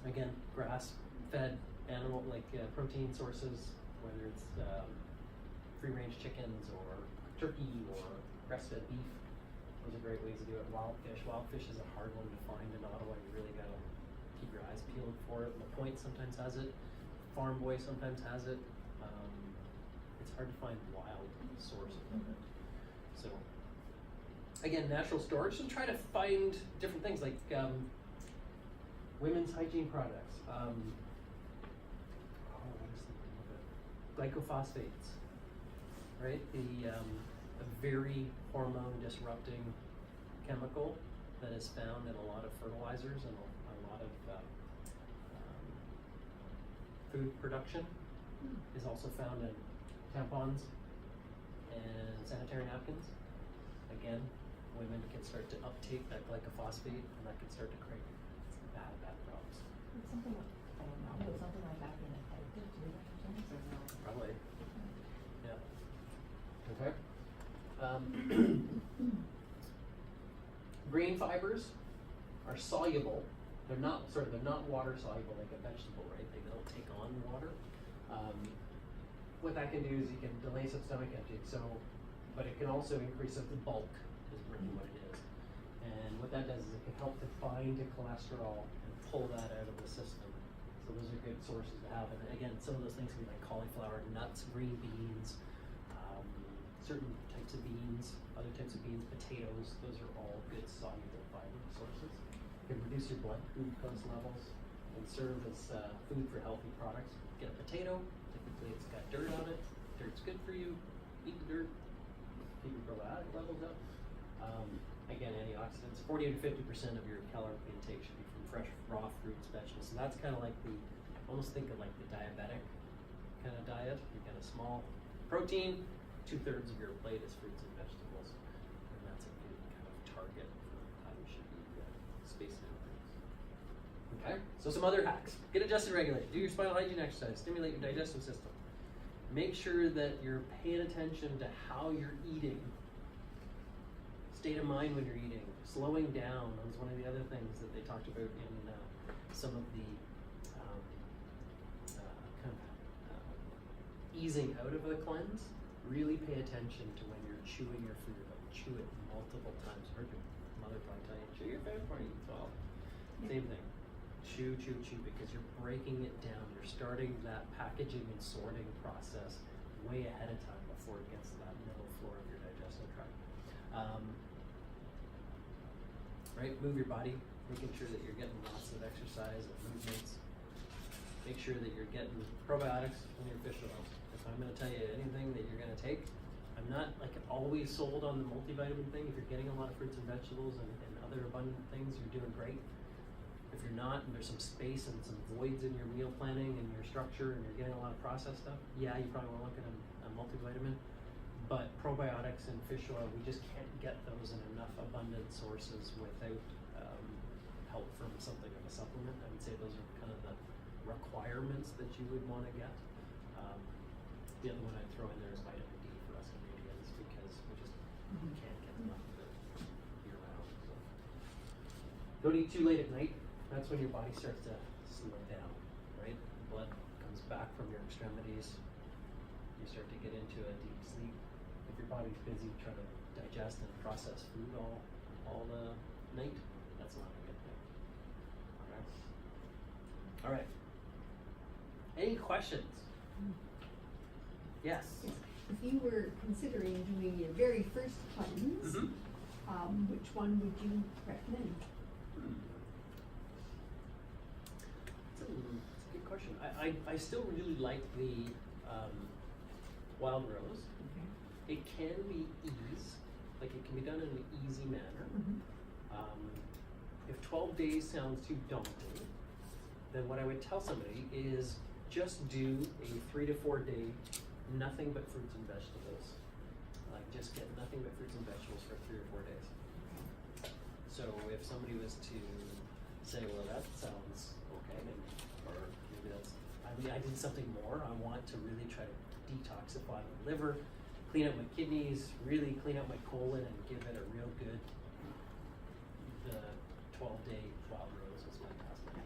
Again, grass-fed animal, like protein sources, whether it's free-range chickens or turkey or grass-fed beef. Those are great ways to do it. Wild fish. Wild fish is a hard one to find in Ottawa. You really gotta keep your eyes peeled for it. La Pointe sometimes has it. Farm Boy sometimes has it. It's hard to find wild sources of it. So, again, natural storage. So try to find different things like women's hygiene products. What is the name of it? Glycophosphates, right? A very hormone disrupting chemical that is found in a lot of fertilizers and a lot of food production is also found in tampons and sanitary napkins. Again, women can start to uptake that glycophosphate, and that can start to create bad problems. Would something, I don't know, would something like that be an addictive to estrogens or no? Probably. Yeah. Okay. Green fibers are soluble. They're not water soluble like a vegetable, right? They don't take on water. What that can do is you can delay some stomach emptying. So, but it can also increase the bulk, is really what it is. And what that does is it can help to bind to cholesterol and pull that out of the system. So those are good sources to have. And again, some of those things can be like cauliflower, nuts, green beans, certain types of beans, other types of beans, potatoes. Those are all good soluble fiber sources. Can reduce your blood glucose levels and serve as food for healthy products. Get a potato. Typically, it's got dirt on it. Dirt's good for you. Eat the dirt. Keep your probiotic levels up. Again, antioxidants. 40 to 50% of your caloric intake should be from fresh, raw fruits, vegetables. So that's kind of like almost think of like the diabetic kind of diet. You get a small protein. 2/3 of your plate is fruits and vegetables, and that's a good kind of target for how you should be spacing out things. Okay, so some other hacks. Get adjusted regulated. Do your spinal hygiene exercise. Stimulate your digestive system. Make sure that you're paying attention to how you're eating. State of mind when you're eating. Slowing down was one of the other things that they talked about in some of the easing out of the cleanse. Really pay attention to when you're chewing your food. Like chew it multiple times. Heard your mother probably tell you, chew your food before you eat 12. Yeah. Same thing. Chew, because you're breaking it down. You're starting that packaging and sorting process way ahead of time before it gets to that middle floor of your digestive tract. Right? Move your body, making sure that you're getting lots of exercise and movements. Make sure that you're getting probiotics from your fish oil. If I'm going to tell you anything that you're going to take, I'm not like always sold on the multivitamin thing. If you're getting a lot of fruits and vegetables and other abundant things, you're doing great. If you're not, and there's some space and some voids in your meal planning and your structure, and you're getting a lot of processed stuff, yeah, you probably want to look at a multivitamin. But probiotics and fish oil, we just can't get those in enough abundant sources without help from something like a supplement. I would say those are kind of the requirements that you would want to get. The other one I'd throw in there is vitamin D for us Canadians because we just can't get enough of it year round. So. Don't eat too late at night. That's when your body starts to slow down, right? Blood comes back from your extremities. You start to get into a deep sleep. If your body's busy trying to digest and process food all the night, that's not a good thing. All right. Any questions? Yes. If you were considering doing your very first cleanse, which one would you recommend? That's a good question. I still really like the wild rose. Okay. It can be like it can be done in an easy manner. If 12 days sounds too daunting, then what I would tell somebody is just do a 3 to 4 day, nothing but fruits and vegetables. Like just get nothing but fruits and vegetables for 3 or 4 days. So if somebody was to say, well, that sounds okay, or maybe I did something more, I want to really try to detoxify my liver, clean out my kidneys, really clean out my colon and give it a real good, the 12-day wild rose is fantastic.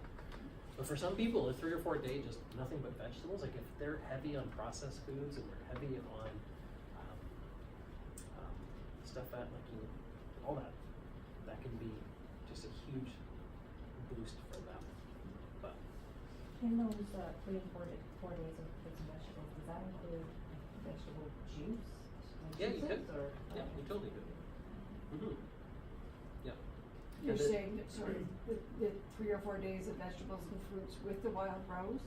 But for some people, a 3 or 4 day, just nothing but vegetables, like if they're heavy on processed foods and they're heavy on stuff that, like all that can be just a huge boost for them. But In those 3 and 4 days of fruits and vegetables, does that include vegetable juice? Like yeah, you could. juices, or Yeah, you totally could. Yeah. You're And the- saying that sort of the 3 or 4 days of vegetables and fruits with the wild rose?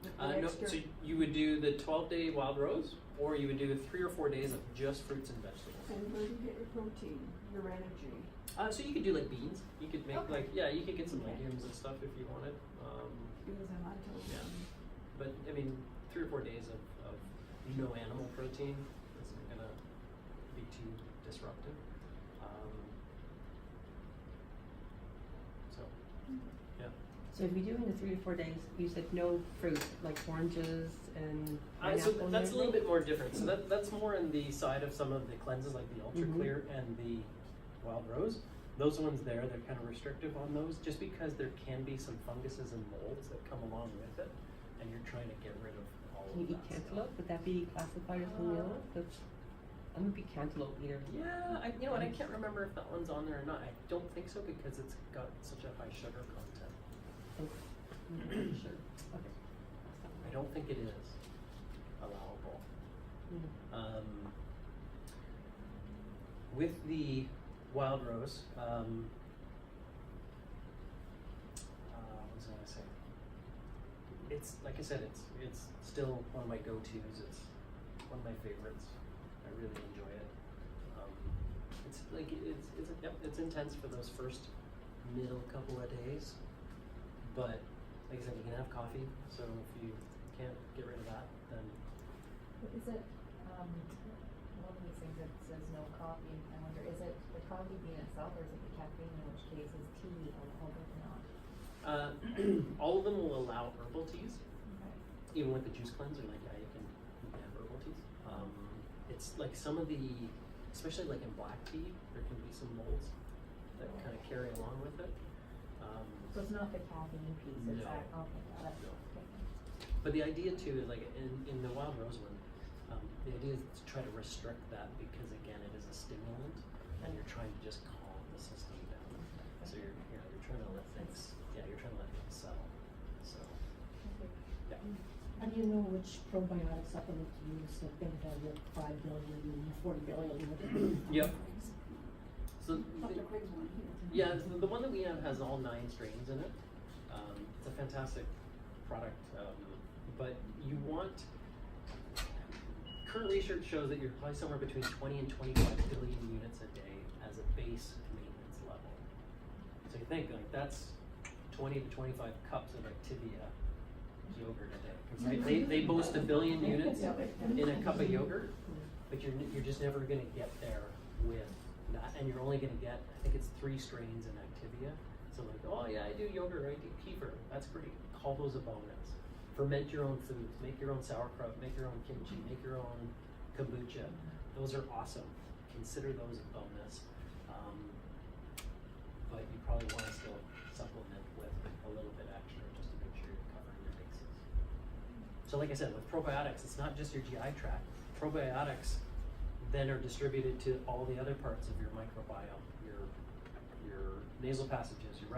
With the no, extra- so you would do the 12-day wild rose, or you would do 3 or 4 days of just fruits and vegetables. And where do you get your protein, your energy? So you could do like beans. You could make Okay. you could get some Okay. legumes and stuff if you wanted. Beans and lentils. Yeah. But I mean, 3 or 4 days of no animal protein isn't gonna be too disruptive. So yeah. So if you're doing the 3 to 4 days, you said no fruit, like oranges and So pineapple. that's a little bit more different. So that's more in the side of some of the cleanses, like the ultra clear and the wild rose. Those ones there, they're kind of restrictive on those, just because there can be some funguses and molds that come along with it, and you're trying to get rid of all Can of you that eat cantaloupe? Would that be classified as one of the other? 'Cause I'm a big cantaloupe eater. Stuff. Yeah, you know what? I can't remember if that one's on there or not. I don't think so because it's got such a high sugar content. Okay. Sure. Okay. I don't think it is allowable. With the wild rose, what was I gonna say? It's like I said, it's still one of my go-tos. It's one of my favorites. I really enjoy it. It's like it's intense for those first middle couple of days, but like I said, you can have coffee. So if you can't get rid of that, then Is it, one of these things that says no coffee, I wonder, is it the coffee bean itself, or is it the caffeine, in which case is tea allowable or not? all of them will allow herbal teas. Okay. Even with the juice cleanser, like you can have herbal teas. It's like some of the, especially like in black tea, there can be some molds that kind of carry along with it. So it's not the caffeine piece, it's No. that, okay, got it. No. Okay. But the idea too is like in the wild rose one, the idea is to try to restrict that because again, it is a stimulant, and you're trying to just calm the system down. So you're trying to let things settle. So yeah. How do you know which probiotic supplement to use? Like they have your 5 billion and 40 billion. Yep. So Dr. Craig's one here. yeah, the one that we have has all 9 strains in it. It's a fantastic product, but you want. Current research shows that you're probably somewhere between 20 and 25 billion units a day as a base maintenance level. So you think like that's 20 to 25 cups of Activia yogurt a day. Right? They boast 1 billion units in a cup of yogurt, but but you're just never gonna get there with that, and you're only gonna get, I think it's 3 strains in Activia. So like, oh yeah, I do yogurt, I do kefir, that's great. Call those a bonus. Ferment your own foods, make your own sauerkraut, make your own kimchi, make your own kombucha. Those are awesome. Consider those a bonus. But you probably want to still supplement with a little bit extra just to make sure you're covering your bases. So like I said, with probiotics, it's not just your GI tract. Probiotics then are distributed to all the other parts of your microbiome, your nasal passages, your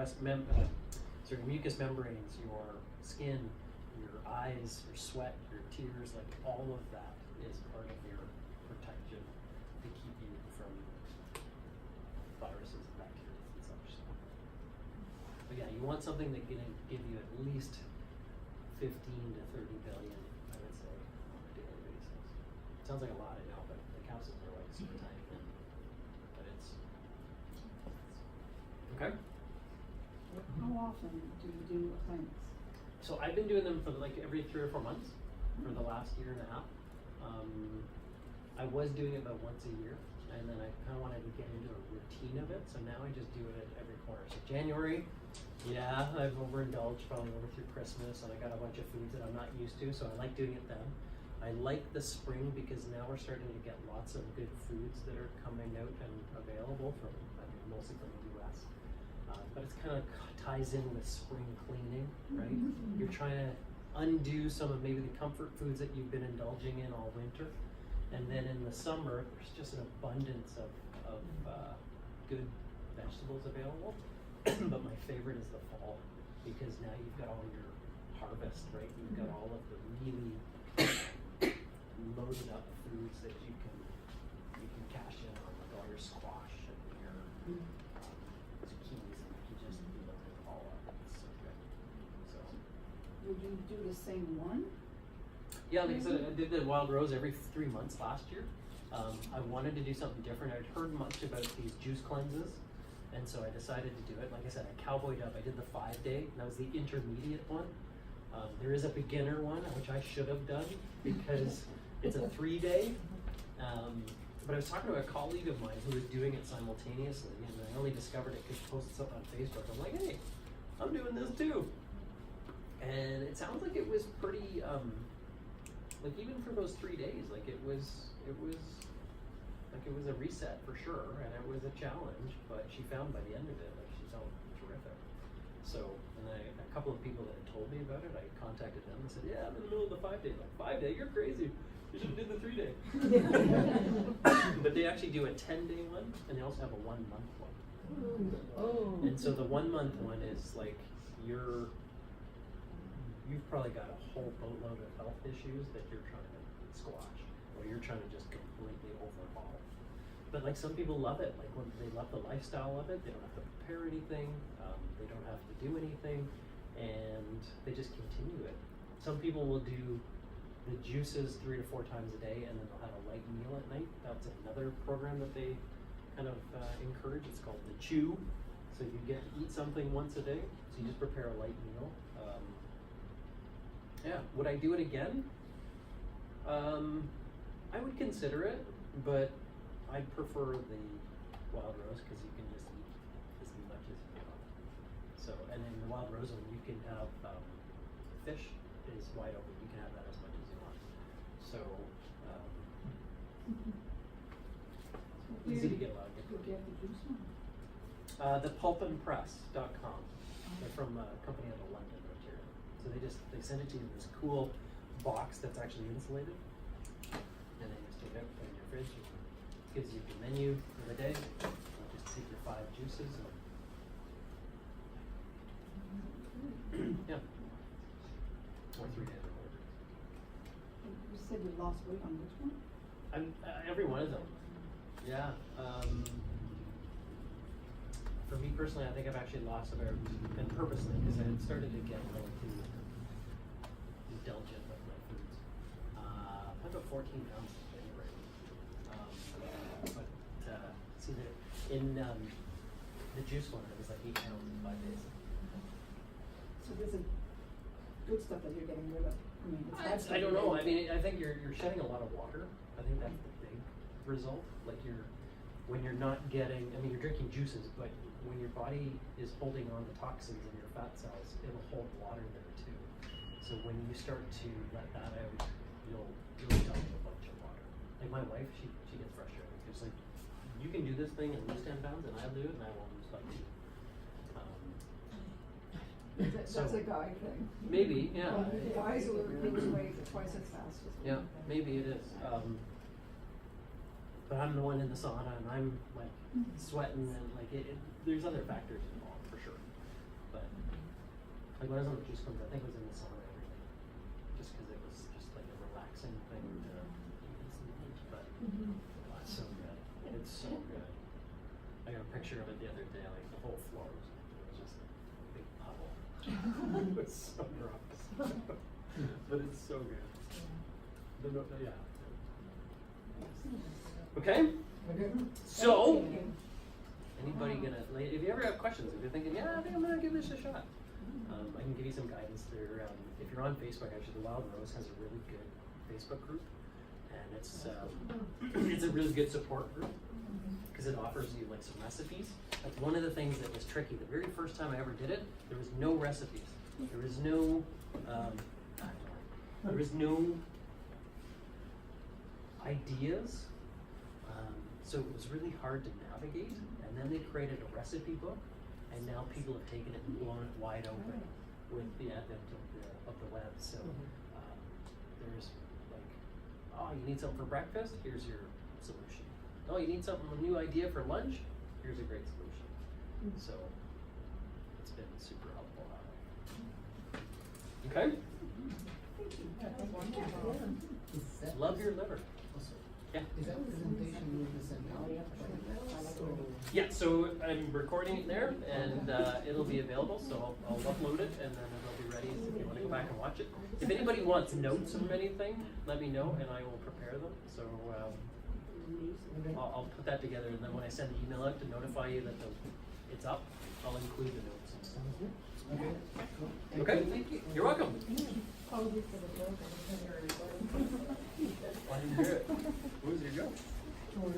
your mucous membranes, your skin, your eyes, your sweat, your tears, like all of that is part of your protection to keep you from viruses and bacteria and such. But yeah, you want something that's gonna give you at least 15 to 30 billion, I would say, on a daily basis. Sounds like a lot, I know, but the capsules are like super tiny. But it's okay. How often do you do a cleanse? So I've been doing them for like every 3 or 4 months for the last year and a half. I was doing it about once a year, and then I kind of wanted to get into a routine of it, so now I just do it every quarter. So January, yeah, I've overindulged probably over through Christmas, and I got a bunch of foods that I'm not used to, so I like doing it then. I like the spring because now we're starting to get lots of good foods that are coming out and available from, I mean, mostly from the US. But it's kind of ties in with spring cleaning, right? You're trying to undo some of maybe the comfort foods that you've been indulging in all winter. And then in the summer, there's just an abundance of good vegetables available. But my favorite is the fall, because now you've got all your harvest, right? You've got all of the really loaded up foods that you can cash in on, like all your squash and your zucchinis, and you can just load it all up. It's so good. So Would you do the same one? yeah, like I said, I did the wild rose every 3 months last year. I wanted to do something different. I'd heard much about these juice cleanses, and so I decided to do it. Like I said, I cowboyed up. I did the 5-day, and that was the intermediate one. There is a beginner one, which I should have done because it's a 3-day. But I was talking to a colleague of mine who was doing it simultaneously, and I only discovered it because she posted something on Facebook. I'm like, hey, I'm doing this too. And it sounds like it was pretty, like even for those 3 days, like it was a reset for sure, and it was a challenge, but she found by the end of it, like she felt terrific. So, and then a couple of people that had told me about it, I contacted them and said, yeah, I'm in the middle of the 5-day. Like, 5-day? You're crazy. You should have did the 3-day. But they actually do a 10-day one, and they also have a 1-month one. Oh. And so the 1-month one is like you've probably got a whole boatload of health issues that you're trying to squash, or you're trying to just completely overhaul. But like some people love it, like when they love the lifestyle of it, they don't have to prepare anything, they don't have to do anything, and they just continue it. Some people will do the juices 3 to 4 times a day, and then they'll have a light meal at night. That's another program that they kind of encourage. It's called the chew. So you get to eat something once a day. So you just prepare a light meal. Yeah, would I do it again? I would consider it, but I'd prefer the wild rose because you can just eat as much as you want. So, and then the wild rose one, you can have fish is wide open. You can have that as much as you want. So, easy to get a lot of good. Who get the juice one? Thepulpandpress.com. They're from a company out of London, Ontario. So they send it to you in this cool box that's actually insulated, and then you just take it out, put it in your fridge. It gives you the menu for the day. You just take your 5 juices and yeah, or 3 days or whatever. You said you lost weight on which one? Every one of them. Yeah. For me personally, I think I've actually lost about, and purposely, because I had started to get a little too indulgent with my foods. I'm about 14 pounds anyway. But see, in the juice one, it was like 8 pounds in 5 days. So there's a good stuff that you're getting rid of. I mean, it's bad stuff I don't you're know. I getting mean, I think you're shedding a lot of water. I think that's the big result. Like when you're not getting, I mean, you're drinking juices, but when your body is holding on to toxins in your fat cells, it'll hold water there too. So when you start to let that out, you'll dump a bunch of water. Like my wife, she gets frustrated because like, you can do this thing and lose 10 pounds, and I'll do it and I won't lose like 2. That's So- a guy thing. Maybe, yeah. Guys will lose weight twice as fast as Yeah, maybe it is. But I'm the one in the sauna and I'm like sweating and like there's other factors involved for sure. But like when I was on the juice cleanse, I think it was in the sauna every day. Just because it was just like a relaxing thing to but it's so good. It's so good. I got a picture of it the other day, like the whole floor was just a big puddle. It was so gross. But it's so good. Yeah. Okay? So, anybody gonna, like, if you ever have questions, if you're thinking, yeah, I think I'm gonna give this a shot, I can give you some guidance there. If you're on Facebook, actually, the Wild Rose has a really good Facebook group, and it's it's a really good support group because it offers you like some recipes. Like one of the things that was tricky, the very first time I ever did it, there was no recipes. There was no ideas, so it was really hard to navigate. And then they created a recipe book, and now people have taken it and blown it wide open with the advent of the web. So there's like, oh, you need something for breakfast? Here's your solution. Oh, you need something, a new idea for lunch? Here's a great solution. So it's been super helpful. Okay? Love your liver. Yeah. Is that presentation you will send out? Yeah, so I'm recording it there, and it'll be available, so I'll upload it, and then it'll be ready if you want to go back and watch it. If anybody wants notes from anything, let me know, and I will prepare them. So I'll put that together, and then when I send the email out to notify you that it's up, I'll include the notes and stuff. Okay, cool. Okay? Thank you. You're welcome. Apologies for the joke, I didn't think you were recording. I didn't hear it. What was your joke? Sorry,